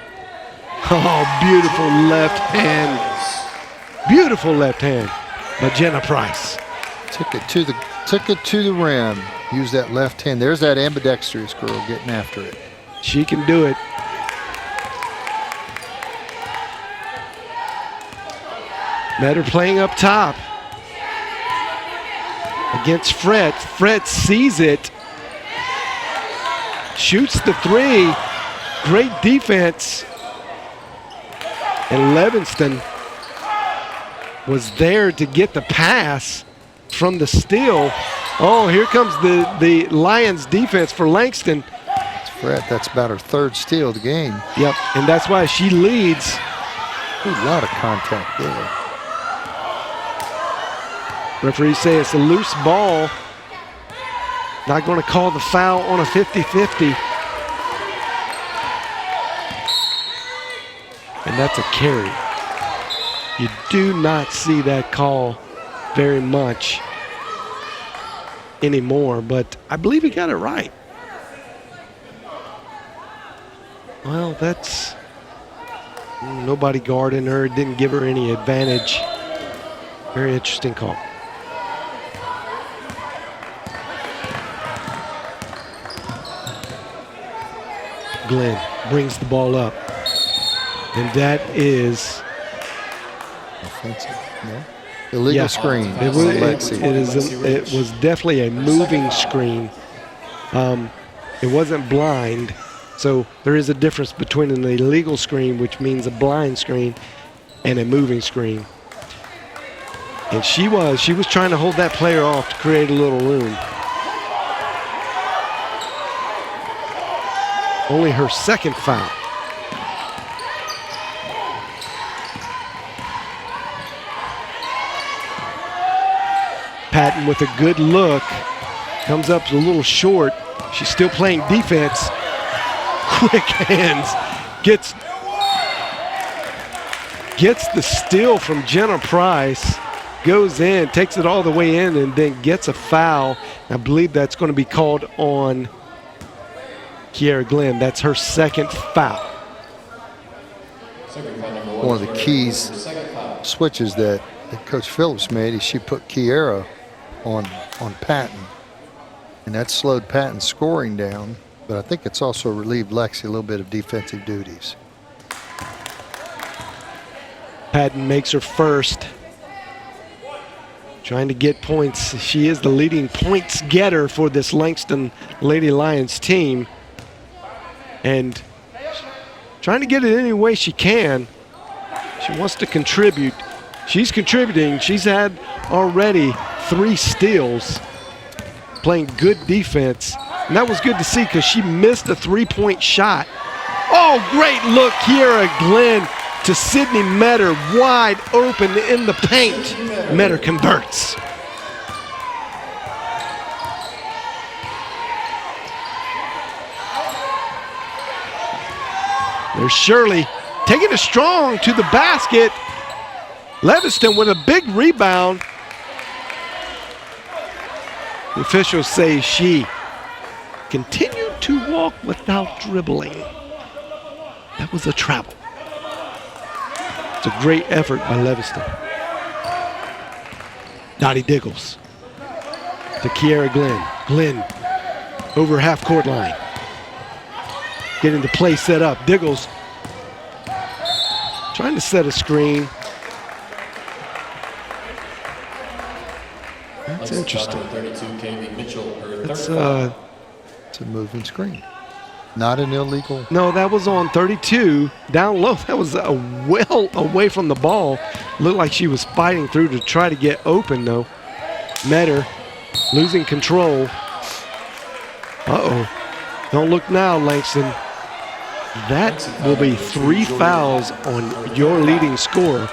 Oh, beautiful left hand. Beautiful left hand by Jenna Price. Took it to the rim. Use that left hand. There's that ambidextrous girl getting after it. She can do it. Metter playing up top against Fred. Fred sees it. Shoots the three. Great defense. And Livingston was there to get the pass from the steal. Oh, here comes the Lions defense for Langston. It's Fred. That's about her third steal of the game. Yep, and that's why she leads. Ooh, a lot of contact there. Referees say it's a loose ball. Not going to call the foul on a 50-50. And that's a carry. You do not see that call very much anymore, but I believe he got it right. Well, that's nobody guarding her, didn't give her any advantage. Very interesting call. Glenn brings the ball up. And that is Offensive. No. Illegal screen. It was definitely a moving screen. It wasn't blind, so there is a difference between an illegal screen, which means a blind screen, and a moving screen. And she was trying to hold that player off to create a little room. Only her second foul. Patton with a good look, comes up a little short. She's still playing defense. Quick hands, gets the steal from Jenna Price, goes in, takes it all the way in, and then gets a foul. I believe that's going to be called on Kiera Glenn. That's her second foul. One of the keys switches that Coach Phillips made is she put Kiera on Patton, and that slowed Patton's scoring down, but I think it's also relieved Lexi a little bit of defensive duties. Patton makes her first, trying to get points. She is the leading points getter for this Langston Lady Lions team, and trying to get it any way she can. She wants to contribute. She's contributing. She's had already 3 steals, playing good defense. And that was good to see because she missed a 3-point shot. Oh, great look, Kiera Glenn to Sydney Metter, wide open in the paint. Metter converts. There's Shirley taking it strong to the basket. Leviston with a big rebound. The officials say she continued to walk without dribbling. That was a travel. It's a great effort by Leviston. Dottie Diggles to Kiera Glenn. Glenn over half court line. Getting the play set up. Diggles trying to set a screen. That's interesting. It's a moving screen. Not an illegal. No, that was on 32, down low. That was well away from the ball. Looked like she was fighting through to try to get open, though. Metter losing control. Uh-oh. Don't look now, Langston. That will be 3 fouls on your leading scorer,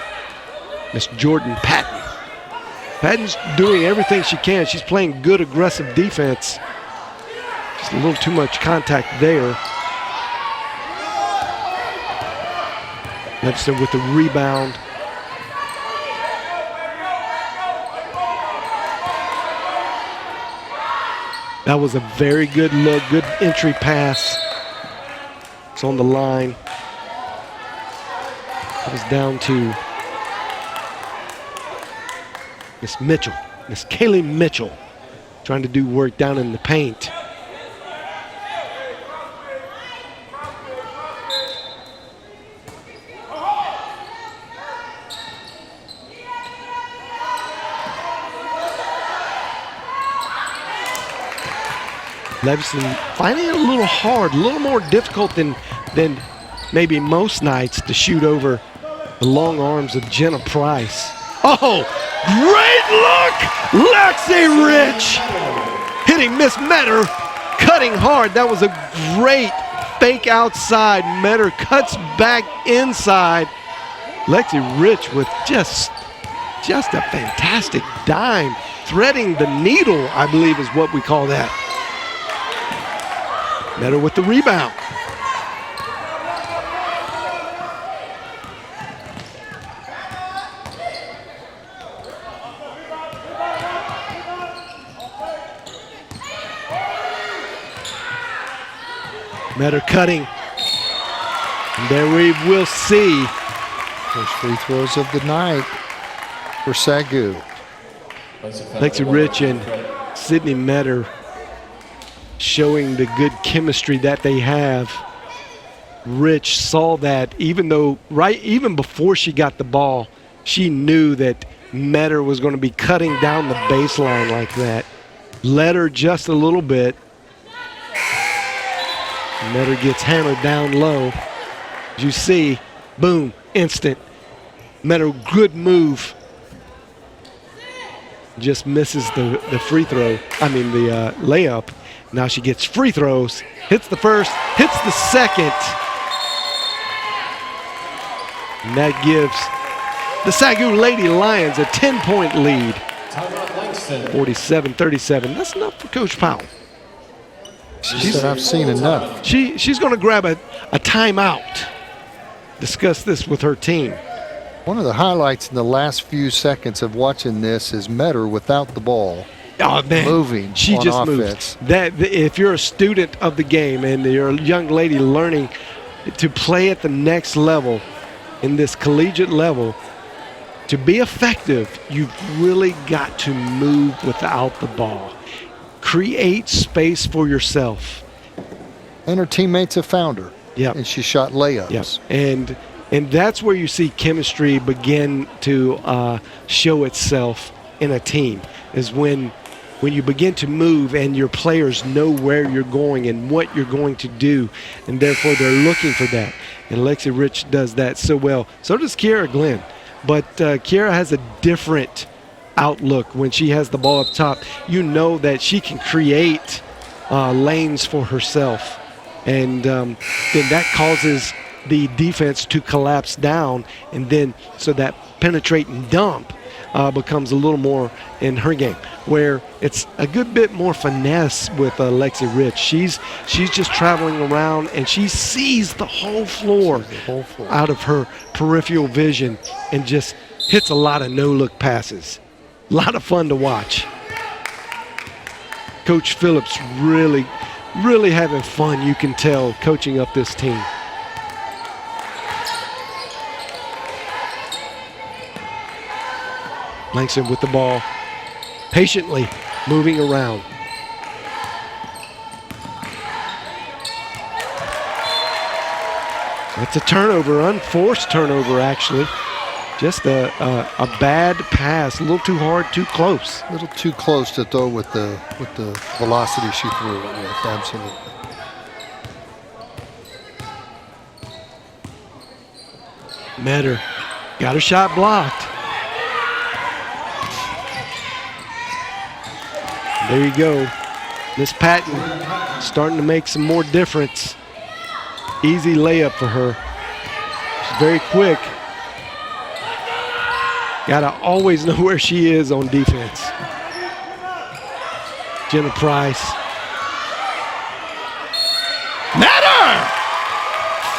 Miss Jordan Patton. Patton's doing everything she can. She's playing good, aggressive defense. Just a little too much contact there. Leviston with the rebound. That was a very good look, good entry pass. It's on the line. It was down to Miss Mitchell, Miss Kaylee Mitchell, trying to do work down in the paint. Leviston finding it a little hard, a little more difficult than maybe most nights to shoot over the long arms of Jenna Price. Oh, great look! Lexi Rich hitting Miss Metter, cutting hard. That was a great fake outside. Metter cuts back inside. Lexi Rich with just a fantastic dime. Threading the needle, I believe is what we call that. Metter with the rebound. Metter cutting. And there we will see. First free throws of the night for SAGU. Lexi Rich and Sydney Metter showing the good chemistry that they have. Rich saw that, even before she got the ball, she knew that Metter was going to be cutting down the baseline like that. Let her just a little bit. Metter gets hammered down low. As you see, boom, instant. Metter, good move. Just misses the free throw, the layup. Now she gets free throws, hits the first, hits the second. And that gives the SAGU Lady Lions a 10-point lead. Timeout Langston. 47-37. That's enough for Coach Powell. She said, I've seen enough. She's going to grab a timeout. Discuss this with her team. One of the highlights in the last few seconds of watching this is Metter without the ball. Oh, man. Moving She on just offense. moves. If you're a student of the game and you're a young lady learning to play at the next level, in this collegiate level, to be effective, you've really got to move without the ball. Create space for yourself. And her teammates have found her. Yep. And she shot layups. Yep. And that's where you see chemistry begin to show itself in a team, is when you begin to move and your players know where you're going and what you're going to do, and therefore they're looking for that. And Lexi Rich does that so well. So does Kiara Glenn. But Kiara has a different outlook when she has the ball up top. You know that she can create lanes for herself. And then that causes the defense to collapse down. And then so that penetrate and dump becomes a little more in her game, where it's a good bit more finesse with Lexi Rich. She's just traveling around and she sees the whole floor out of her peripheral vision and just hits a lot of no-look passes. A lot of fun to watch. Coach Phillips really having fun, you can tell, coaching up this team. Langston with the ball, patiently moving around. That's a turnover, unforced turnover actually. Just a bad pass, a little too hard, too close. A little too close to throw with the velocity she threw it with, absolutely. Metter got her shot blocked. There you go. Miss Patton starting to make some more difference. Easy layup for her. She's very quick. Gotta always know where she is on defense. Jenna Price. Metter!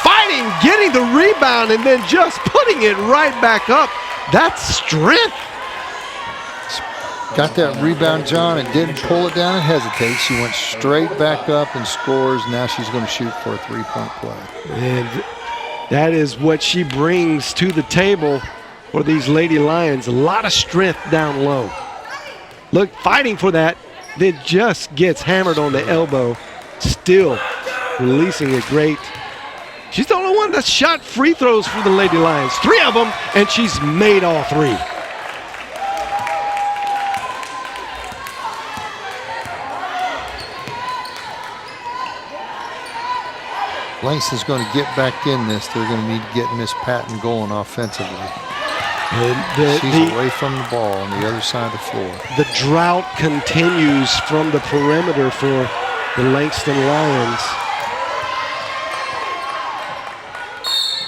Fighting, getting the rebound, and then just putting it right back up. That's strength. Got that rebound, John, and didn't pull it down and hesitate. She went straight back up and scores. Now she's going to shoot for a three-point play. And that is what she brings to the table for these Lady Lions. A lot of strength down low. Look, fighting for that, then just gets hammered on the elbow. Still releasing it great. She's the only one that's shot free throws for the Lady Lions. 3 of them, and she's made all 3. Langston's going to get back in this. They're going to need to get Miss Patton going offensively. And she's away from the ball on the other side of the floor. The drought continues from the perimeter for the Langston Lions.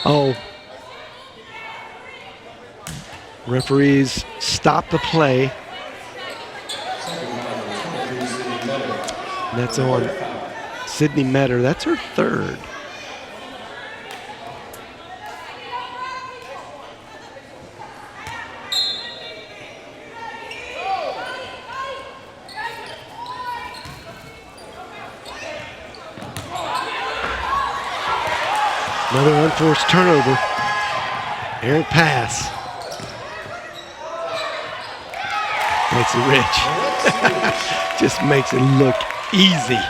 Oh. Referees stop the play. And that's on Sydney Metter. That's her 3rd. Another unforced turnover. Errant pass. Makes it rich. Just makes it look easy.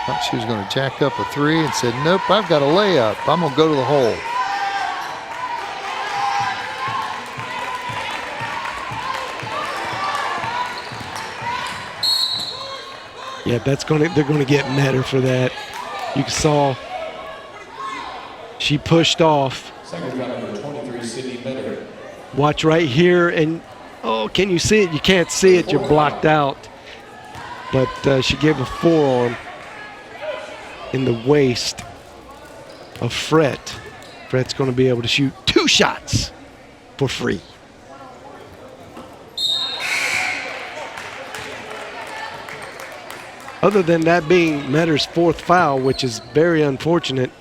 Thought she was going to jack up a three and said, nope, I've got a layup. I'm going to go to the hole. Yeah, they're going to get Metter for that. You saw she pushed off. Number 23, Sydney Metter. Watch right here, and oh, can you see it? You can't see it. You're blocked out. But she gave a forearm in the waist of Fret. Fret's going to be able to shoot 2 shots for free. Other than that being Metter's 4th foul, which is very unfortunate,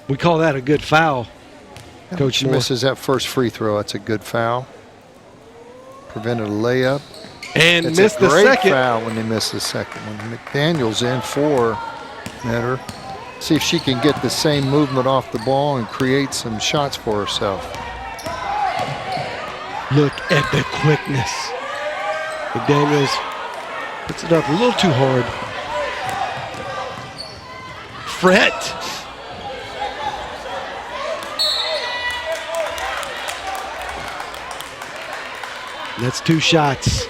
we call that a good foul. Coach She Moore. misses that first free throw. That's a good foul. Prevented a layup. And It's missed a the great second. foul when they miss the second one. McDaniel's in for Metter. See if she can get the same movement off the ball and create some shots for herself. Look at the quickness. McDaniels puts it up a little too hard. Fret. That's 2 shots.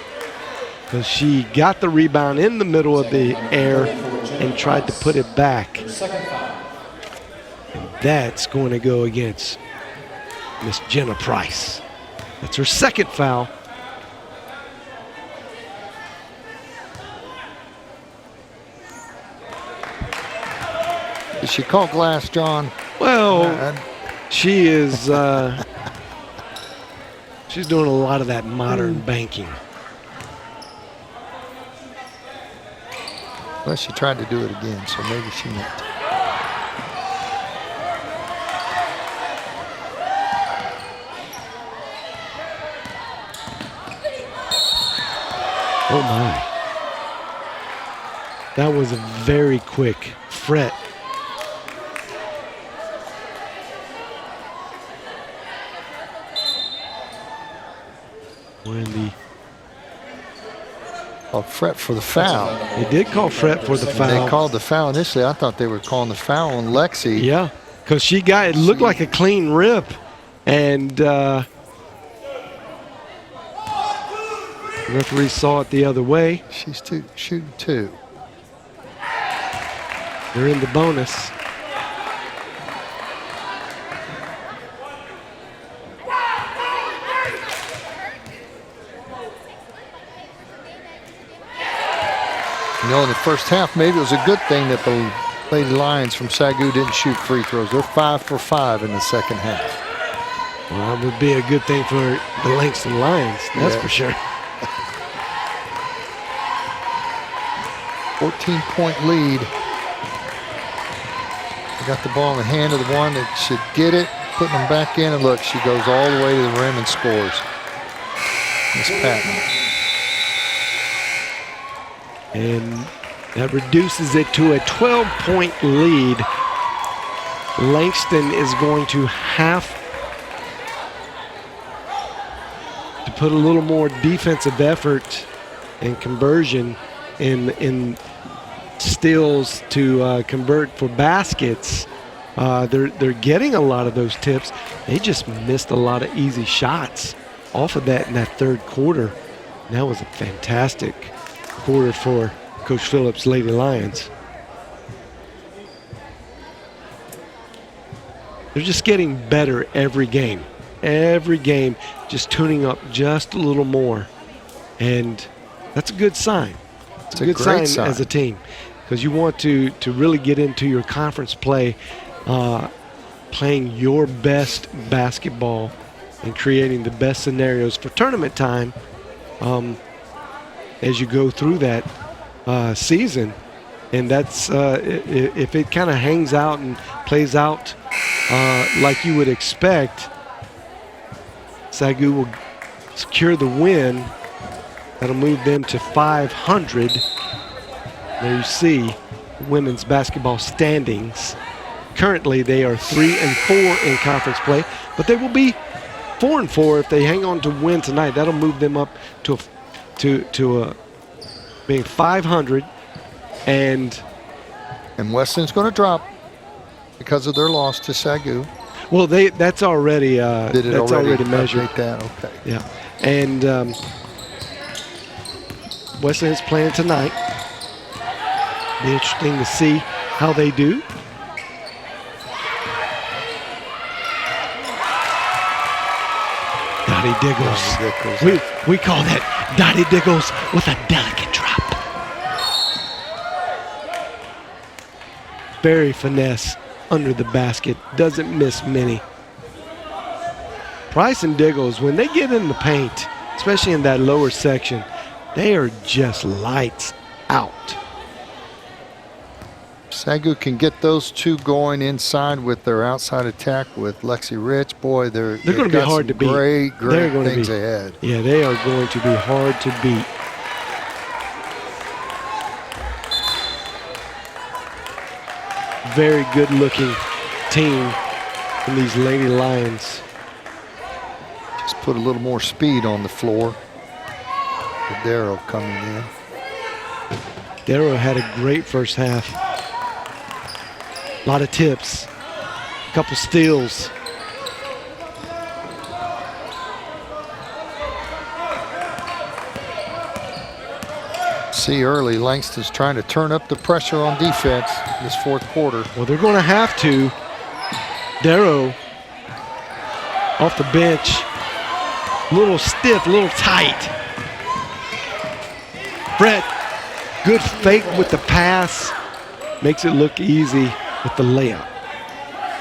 Because she got the rebound in the middle of the air and tried to put it back. And that's going to go against Miss Jenna Price. That's her 2nd foul. Did she call glass, John? Well, she is she's doing a lot of that modern banking. Well, she tried to do it again, so maybe she meant to. Oh my. That was a very quick Fret. We're in the Fret for the foul. They did call Fret for the foul. They called the foul initially. I thought they were calling the foul on Lexi. Yeah, because she got, it looked like a clean rip. And the referee saw it the other way. She's shooting 2. They're in the bonus. You know, in the first half, maybe it was a good thing that the Lady Lions from SAGU didn't shoot free throws. They're 5 for 5 in the second half. Well, that would be a good thing for the Langston Lions, that's for sure. 14-point lead. They got the ball in the hand of the one that should get it, putting them back in, and look, she goes all the way to the rim and scores. Miss Patton. And that reduces it to a 12-point lead. Langston is going to have to put a little more defensive effort and conversion in steals to convert for baskets. They're getting a lot of those tips. They just missed a lot of easy shots off of that in that 3rd quarter. And that was a fantastic quarter for Coach Phillips' Lady Lions. They're just getting better every game. Every game, just tuning up just a little more. And that's a good sign. It's a good sign as a team, because you want to really get into your conference play, playing your best basketball and creating the best scenarios for tournament time as you go through that season. And that's if it kind of hangs out and plays out like you would expect, SAGU will secure the win. That'll move them to 500. There you see women's basketball standings. Currently, they are 3-4 in conference play, but they will be 4-4 if they hang on to win tonight. That'll move them up to being 500 And Weston's going to drop because of their loss to SAGU. well, that's already Did it that's already measured. Update that? Okay. Yeah, and Weston is playing tonight. Be interesting to see how they do. Dottie Diggles. We call that Dottie Diggles with a delicate drop. Very finesse under the basket. Doesn't miss many. Price and Diggles, when they get in the paint, especially in that lower section, they are just lights out. SAGU can get those two going inside with their outside attack with Lexi Rich. Boy, they're going to be hard to beat. Great They're going things to be ahead. Yeah, they are going to be hard to beat. Very good-looking team in these Lady Lions. Just put a little more speed on the floor. Darrow coming in. Darrow had a great first half. A lot of tips, a couple steals. See early, Langston's trying to turn up the pressure on defense this fourth quarter. Well, they're going to have to. Darrow off the bench, a little stiff, a little tight. Brett, good fake with the pass, makes it look easy with the layup.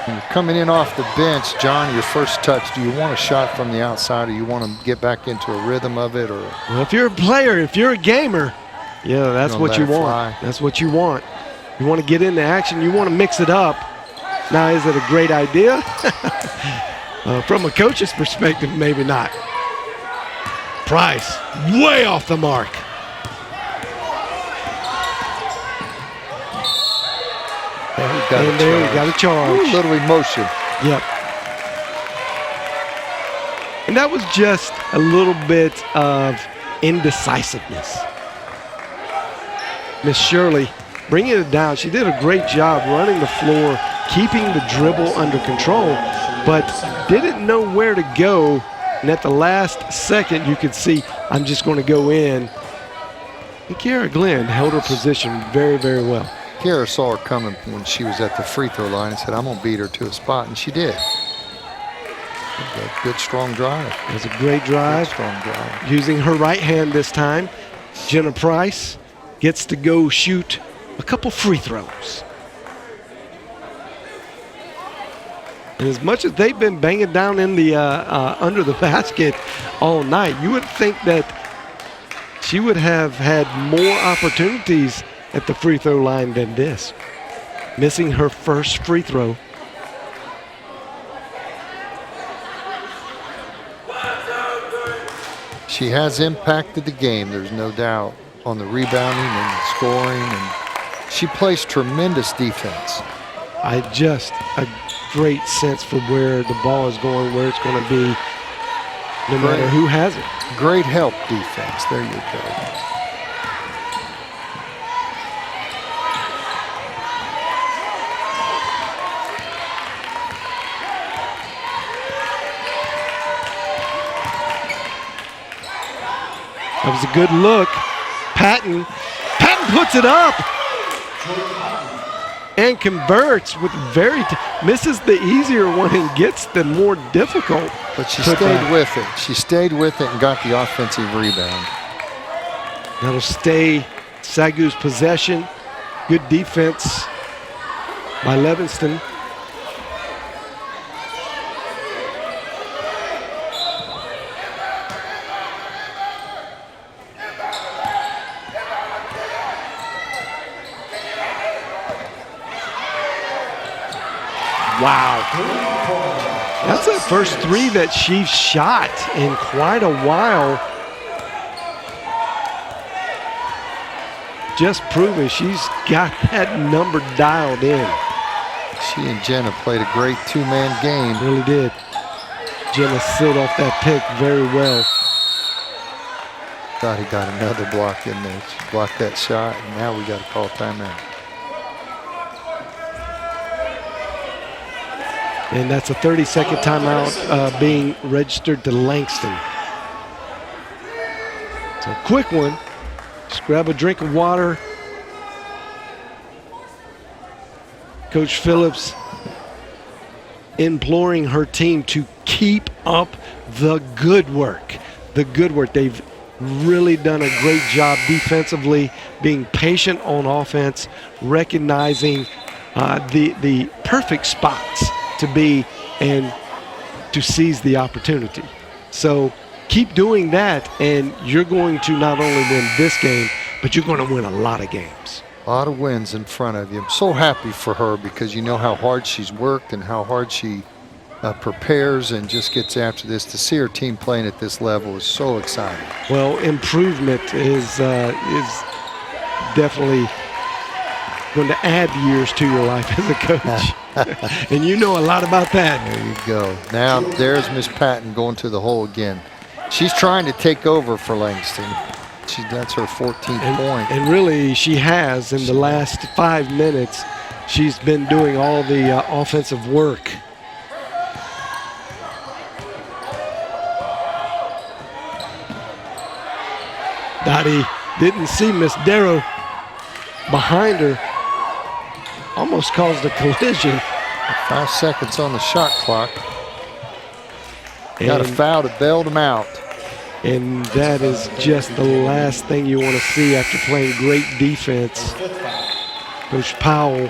When you're coming in off the bench, John, your first touch, do you want a shot from the outside or you want to get back into a rhythm of it? Or well, if you're a player, if you're a gamer, yeah, that's what you want. Fly. That's what you want. You want to get into action. You want to mix it up. Now, is it a great idea? From a coach's perspective, maybe not. Price, way off the mark. And there you got a charge. A little emotion. Yep. And that was just a little bit of indecisiveness. Miss Shirley bringing it down. She did a great job running the floor, keeping the dribble under control, but didn't know where to go. And at the last second, you could see, I'm just going to go in. And Kiara Glenn held her position very, very well. Kiara saw her coming when she was at the free throw line and said, I'm going to beat her to a spot, and she did. A good, strong drive. It was a great drive. Good, strong drive. Using her right hand this time. Jenna Price gets to go shoot a couple free throws. And as much as they've been banging down in the under the basket all night, you would think that she would have had more opportunities at the free throw line than this. Missing her first free throw. She has impacted the game, there's no doubt, on the rebounding and the scoring, and she plays tremendous defense. A great sense for where the ball is going, where it's going to be, no matter who has it. Great help defense. There you go. That was a good look. Patton puts it up and converts with misses the easier one and gets the more difficult. But she stayed with it. She stayed with it and got the offensive rebound. That'll stay SAGU's possession. Good defense by Livingston. Wow. That's the first three that she's shot in quite a while. Just proving she's got that number dialed in. She and Jenna played a great two-man game. Really did. Jenna sealed off that pick very well. Thought he got another block in there. She blocked that shot, and now we got to call timeout. And that's a 30-second timeout being registered to Langston. So quick one. Just grab a drink of water. Coach Phillips imploring her team to keep up the good work. The good work. They've really done a great job defensively, being patient on offense, recognizing the perfect spots to be and to seize the opportunity. So keep doing that, and you're going to not only win this game, but you're going to win a lot of games. A lot of wins in front of you. I'm so happy for her because you know how hard she's worked and how hard she prepares and just gets after this. To see her team playing at this level is so exciting. Well, improvement is definitely going to add years to your life as a coach. And you know a lot about that. There you go. Now there's Miss Patton going to the hole again. She's trying to take over for Langston. That's her 14th point. And really, she has in the last 5 minutes. She's been doing all the offensive work. Dottie didn't see Miss Darrow behind her. Almost caused a collision. 5 seconds on the shot clock. Got a foul to bail them out. And that is just the last thing you want to see after playing great defense. Coach Powell.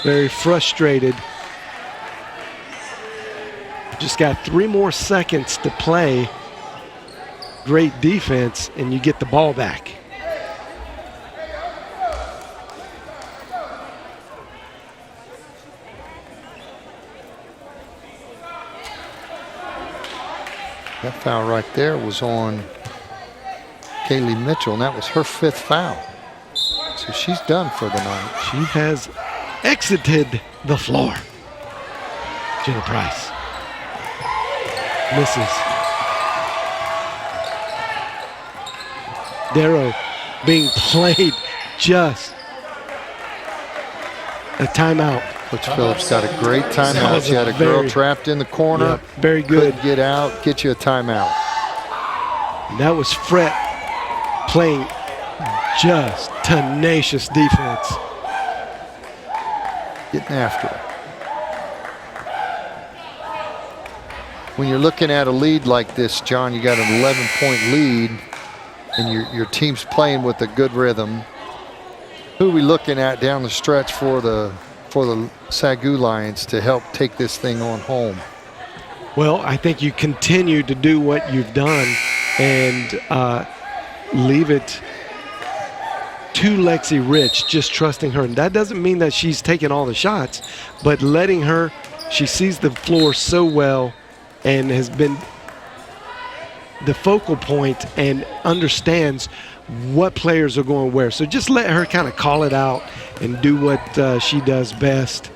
Very frustrated. Just got 3 more seconds to play. Great defense, and you get the ball back. That foul right there was on Kaylee Mitchell, and that was her 5th foul. So she's done for the night. She has exited the floor. Jenna Price misses. Darrow being played just a timeout. Coach Phillips got a great timeout. She had a girl trapped in the corner. Yeah, very good. Couldn't get out, get you a timeout. That was Fret playing just tenacious defense. Getting after it. When you're looking at a lead like this, John, you got an 11-point lead, and your team's playing with a good rhythm. Who are we looking at down the stretch for the SAGU Lions to help take this thing on home? Well, I think you continue to do what you've done and leave it to Lexi Rich, just trusting her. And that doesn't mean that she's taking all the shots, but letting her, she sees the floor so well and has been the focal point and understands what players are going where. So just let her kind of call it out and do what she does best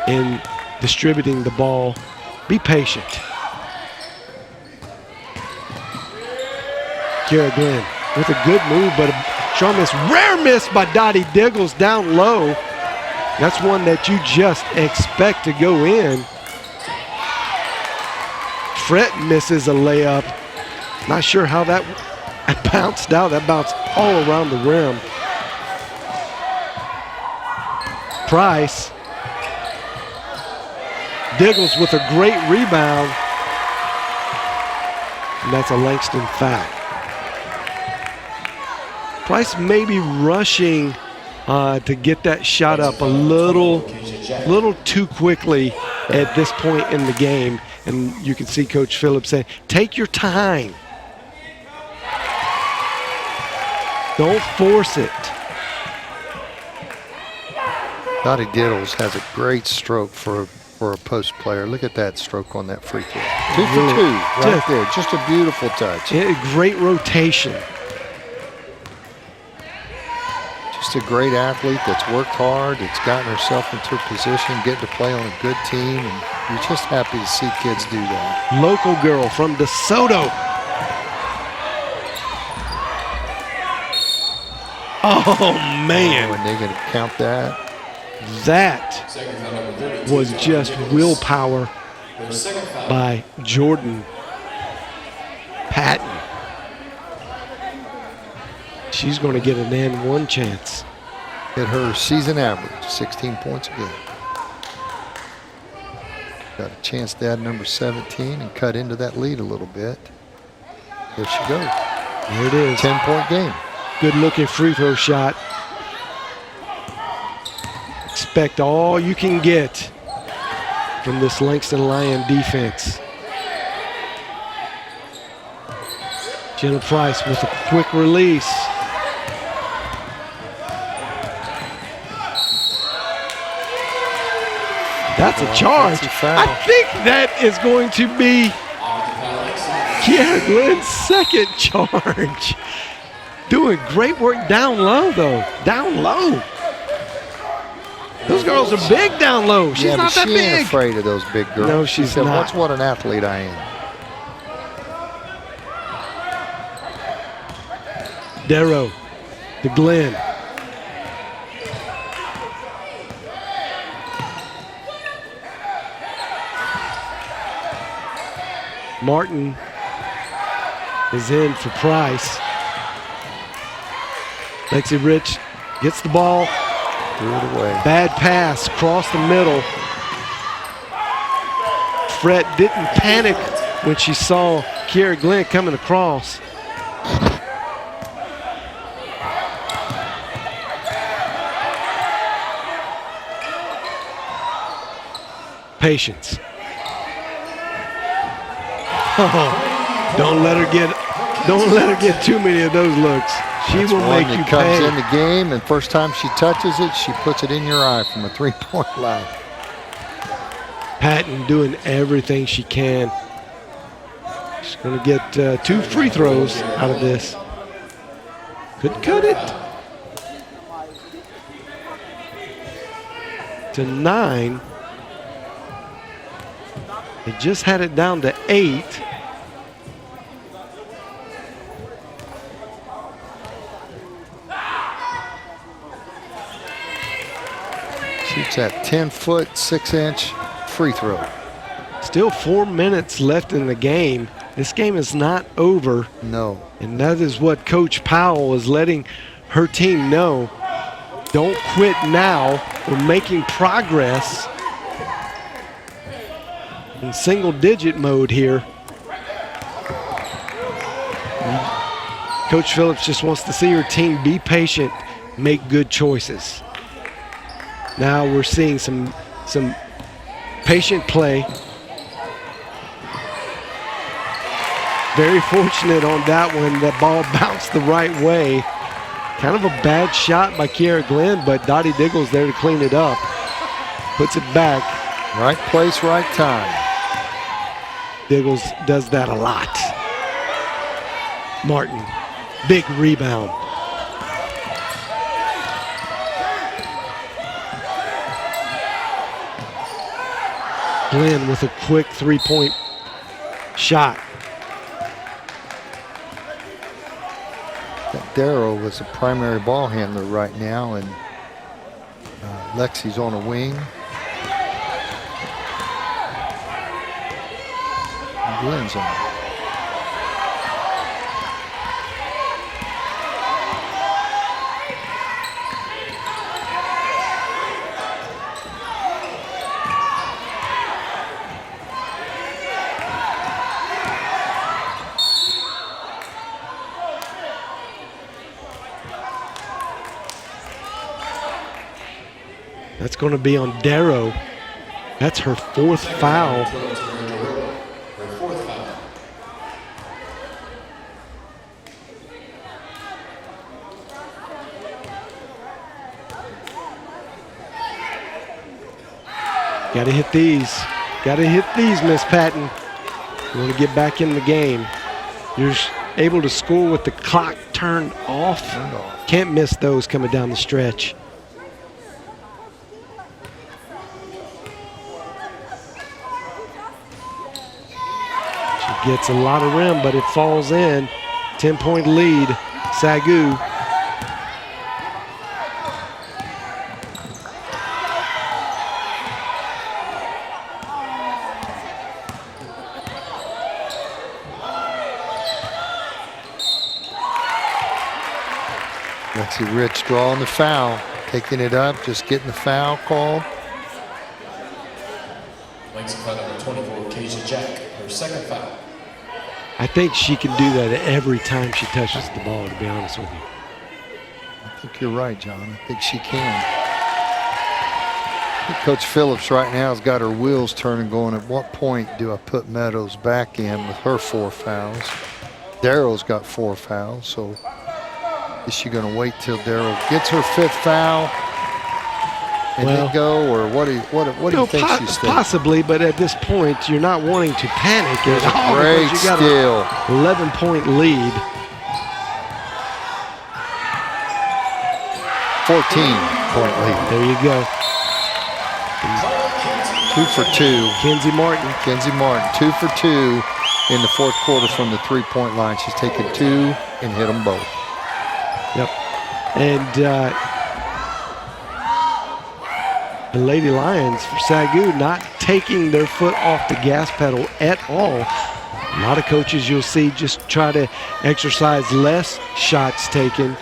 in distributing the ball. Be patient. Kara Glenn with a good move, but a strong miss. Rare miss by Dottie Diggles down low. That's one that you just expect to go in. Fret misses a layup. Not sure how that bounced out. That bounced all around the rim. Price. Diggles with a great rebound. And that's a Langston foul. Price may be rushing to get that shot up a little too quickly at this point in the game. And you can see Coach Phillips say, take your time. Don't force it. Dottie Diddles has a great stroke for a post player. Look at that stroke on that free throw. 2 for 2 right there. Just a beautiful touch. Great rotation. Just a great athlete that's worked hard, that's gotten herself into a position, getting to play on a good team, and You're just happy to see kids do that. Local girl from DeSoto. Oh, man. And they're going to count that. That was just willpower by Jordan Patton. She's going to get an N1 chance. Hit her season average, 16 points a game. Got a chance to add number 17 and cut into that lead a little bit. There she goes. There it is. 10-point game. Good looking free throw shot. Expect all you can get from this Langston Lion defense. Jenna Price with a quick release. That's a charge. That's a foul. I think that is going to be Kiara Glenn's second charge. Doing great work down low, though. Down low. Those girls are big down low. She's not that she big. ain't afraid of those big girls. No, she's she said, not. Watch what an athlete I am. Darrow to Glenn. Martin is in for Price. Lexi Rich gets the ball. Threw it away. Bad pass across the middle. Fred didn't panic when she saw Kiara Glenn coming across. Patience. Oh, don't let her get too many of those looks. She That's will one make that you comes pay. in the game, and first time she touches it, she puts it in your eye from a three-point line. Patton doing everything she can. She's going to get 2 free throws out of this. Could cut it to 9. They just had it down to 8. Shoots that 10-foot, 6-inch free throw. Still 4 minutes left in the game. This game is not over. No. And that is what Coach Powell is letting her team know. Don't quit now. We're making progress. In single-digit mode here. Coach Phillips just wants to see her team be patient, make good choices. Now we're seeing some patient play. Very fortunate on that one. That ball bounced the right way. Kind of a bad shot by Kiara Glenn, but Dottie Diggle's there to clean it up. Puts it back. Right place, right time. Diggles does that a lot. Martin, big rebound. Glenn with a quick three-point shot. Darrow was the primary ball handler right now, and Lexi's on a wing. Glenn's on. That's going to be on Darrow. That's her 4th foul. Got to hit these. Got to hit these, Miss Patton. You want to get back in the game. You're able to score with the clock turned off. Can't miss those coming down the stretch. Gets a lot of rim, but it falls in. 10-point lead, SAGU. Lexi Rich drawing the foul, taking it up, just getting the foul called. Langston foul number 24, Keisha Jack, her second foul. I think she can do that every time she touches the ball, to be honest with you. I think you're right, John. I think she can. I think Coach Phillips right now has got her wheels turning, going, at what point do I put Meadows back in with her 4 fouls? Daryl's got 4 fouls, so is she going to wait till Daryl gets her 5th foul and then go, or what do you think she's thinking? Possibly, but at this point, you're not wanting to panic at all. Great You got steal. 11-point lead. 14-point lead. There you go. 2 for 2. Kenzie Martin. Kenzie Martin, 2 for 2 in the 4th quarter from the 3-point line. She's taken 2 and hit them both. Yep. And the Lady Lions for SAGU not taking their foot off the gas pedal at all. A lot of coaches you'll see just try to exercise less shots taken,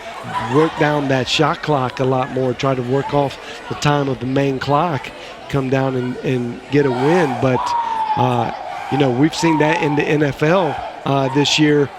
work down that shot clock a lot more, try to work off the time of the main clock, come down and get a win. But, you know, we've seen that in the NFL this year.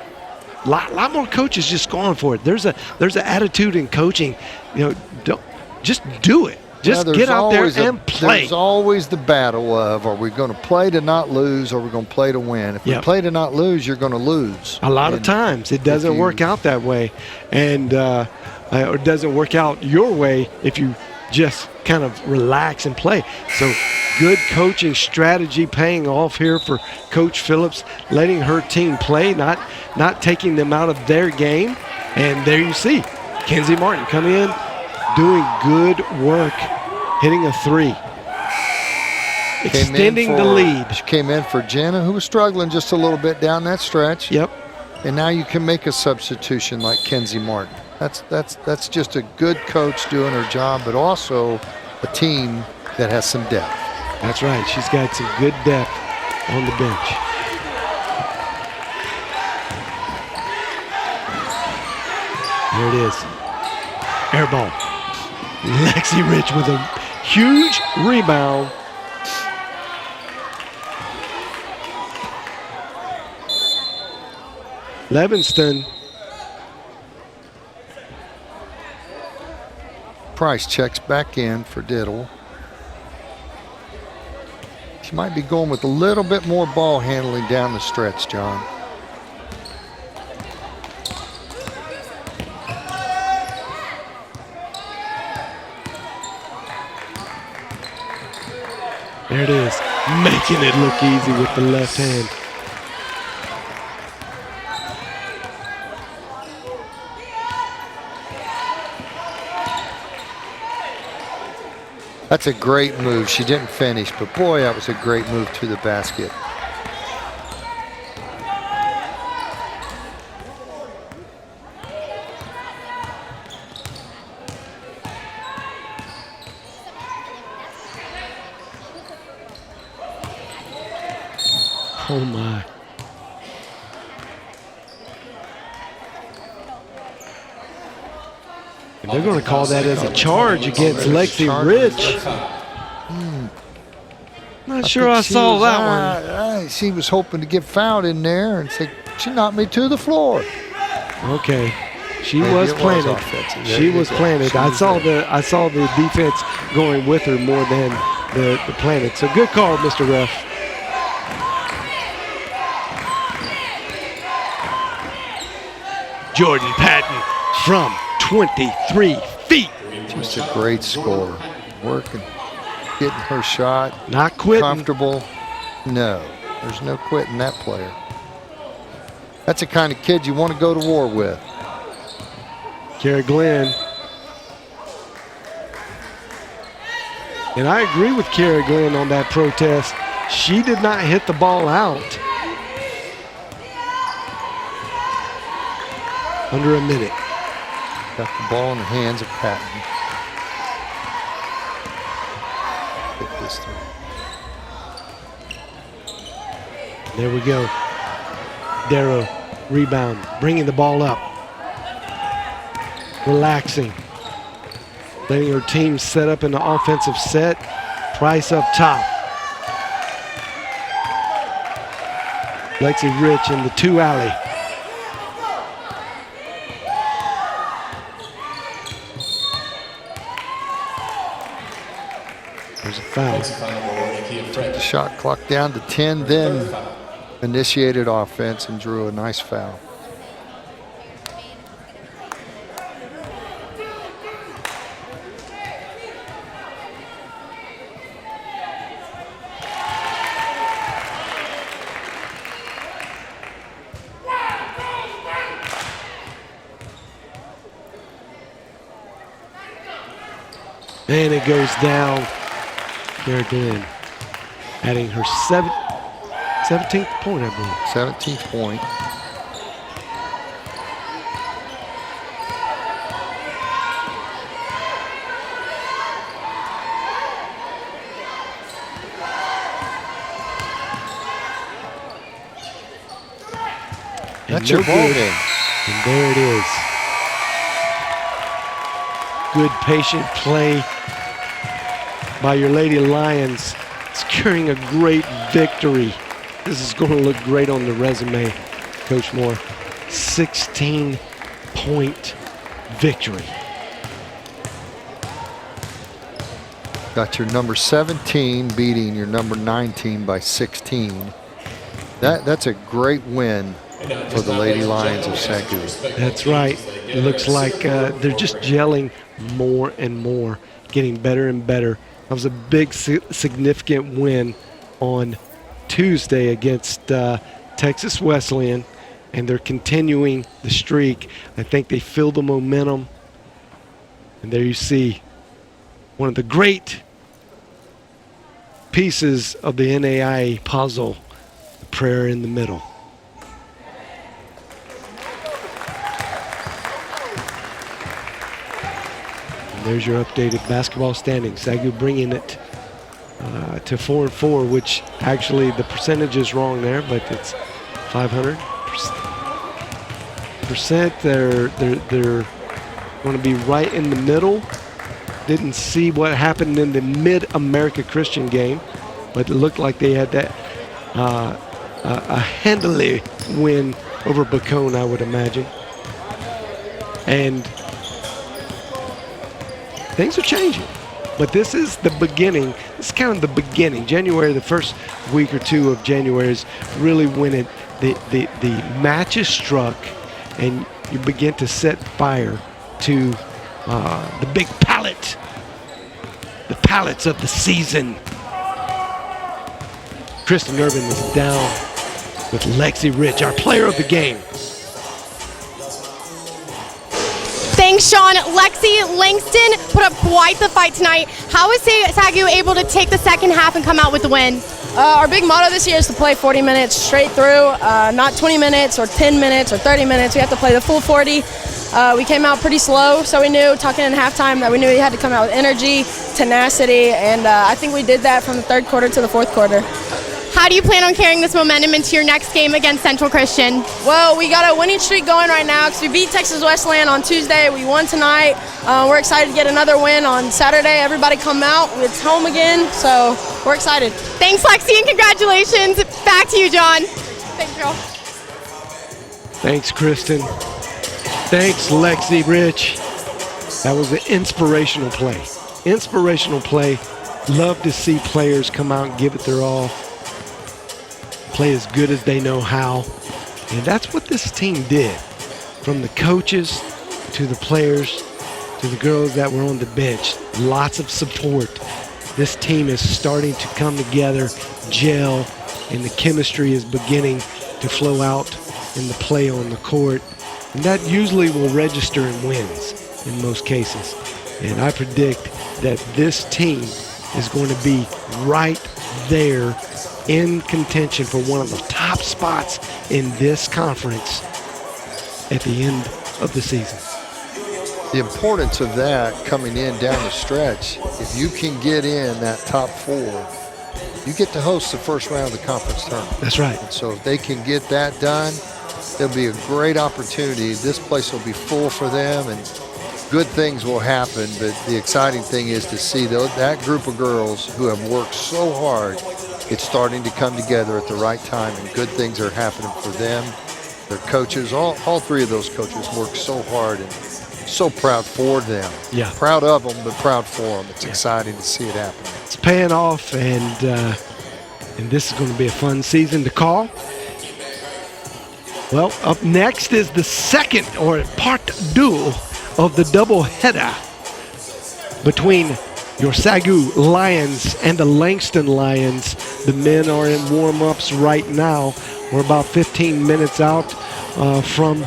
Lot more coaches just going for it. There's an attitude in coaching. You know, just do it. Just get out there and play. There's always the battle of, are we going to play to not lose, or are we going to play to win? If we play to not lose, you're going to lose. A lot of times it doesn't work out that way, and or it doesn't work out your way if you just kind of relax and play. So good coaching strategy paying off here for Coach Phillips, letting her team play, not taking them out of their game. And there you see Kenzie Martin coming in, doing good work, hitting a 3, extending the lead. She came in for Jenna, who was struggling just a little bit down that stretch. Yep. And now you can make a substitution like Kenzie Martin. That's just a good coach doing her job, but also a team that has some depth. That's right. She's got some good depth on the bench. There it is. Air ball. Lexi Rich with a huge rebound. Langston. Price checks back in for Diddle. She might be going with a little bit more ball handling down the stretch, John. There it is, making it look easy with the left hand. That's a great move. She didn't finish, but boy, that was a great move to the basket. Oh my. And they're going to call that as a charge against Lexi Rich. Not sure I saw that one. She was hoping to get fouled in there and say, she knocked me to the floor. Okay. She was planted. She was planted. I saw the defense going with her more than the planted. So good call, Mr. Ref. Jordan Patton from 23 feet. Just a great score. Working, getting her shot. Not quitting. Comfortable. No, there's no quitting that player. That's the kind of kid you want to go to war with. Kara Glenn. And I agree with Kara Glenn on that protest. She did not hit the ball out. Under a minute. Got the ball in the hands of Patton. Get this through. There we go. Darrow, rebound, bringing the ball up. Relaxing. Letting her team set up in the offensive set. Price up top. Lexi Rich in the 2 alley. There's a foul. Took the shot clock down to 10, then initiated offense and drew a nice foul. And it goes down. Kara Glenn adding her 17th point, I believe. 17th point. That's your ball game. And there it is. Good patient play by your Lady Lions, securing a great victory. This is going to look great on the resume, Coach Moore. 16-point victory. Got your number 17 beating your number 19 by 16. That's a great win for the Lady Lions of SAGU. That's right. It looks like they're just gelling more and more, getting better and better. That was a big, significant win on Tuesday against Texas Wesleyan, and they're continuing the streak. I think they feel the momentum. And there you see one of the great pieces of the NAIA puzzle, the prayer in the middle. There's your updated basketball standings. SAGU bringing it to 4-4, which actually the percentage is wrong there, but it's 500%. They're going to be right in the middle. Didn't see what happened in the Mid-America Christian game, but it looked like they had that a handily win over Bacone, I would imagine. And things are changing, but this is the beginning. This is kind of the beginning. January, the first week or two of January is really when the match is struck and you begin to set fire to the big palette, the pallets of the season. Kristen Irvin is down with Lexi Rich, our player of the game. Thanks, Sean. Lexi Langston put up quite the fight tonight. How is SAGU able to take the second half and come out with the win? Our big motto this year is to play 40 minutes straight through, not 20 minutes or 10 minutes or 30 minutes. We have to play the full 40. We came out pretty slow, so we knew talking in halftime that we knew we had to come out with energy, tenacity, and I think we did that from the third quarter to the fourth quarter. How do you plan on carrying this momentum into your next game against Central Christian? Well, we got a winning streak going right now because we beat Texas Wesleyan on Tuesday. We won tonight. We're excited to get another win on Saturday. Everybody come out. It's home again, so we're excited. Thanks, Lexi, and congratulations. Back to you, John. Thanks, girl. Thanks, Kristen. Thanks, Lexi Rich. That was an inspirational play. Inspirational play. Love to see players come out and give it their all. Play as good as they know how. And that's what this team did. From the coaches to the players to the girls that were on the bench. Lots of support. This team is starting to come together, gel, and the chemistry is beginning to flow out in the play on the court. And that usually will register in wins in most cases. And I predict that this team is going to be right there in contention for one of the top spots in this conference at the end of the season. The importance of that coming in down the stretch, if you can get in that top 4, you get to host the first round of the conference tournament. That's right. And so if they can get that done, there'll be a great opportunity. This place will be full for them, and good things will happen. But the exciting thing is to see that group of girls who have worked so hard, it's starting to come together at the right time, and good things are happening for them. Their coaches, all 3 of those coaches work so hard, and so proud for them. Yeah. Proud of them, but proud for them. It's exciting to see it happen. It's paying off, and this is going to be a fun season to call. Well, up next is the second, or part 2, of the doubleheader between your SAGU Lions and the Langston Lions. The men are in warm-ups right now. We're about 15 minutes out from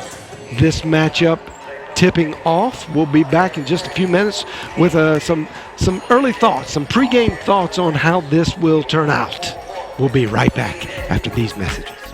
this matchup tipping off. We'll be back in just a few minutes with some early thoughts, some pregame thoughts on how this will turn out. We'll be right back after these messages.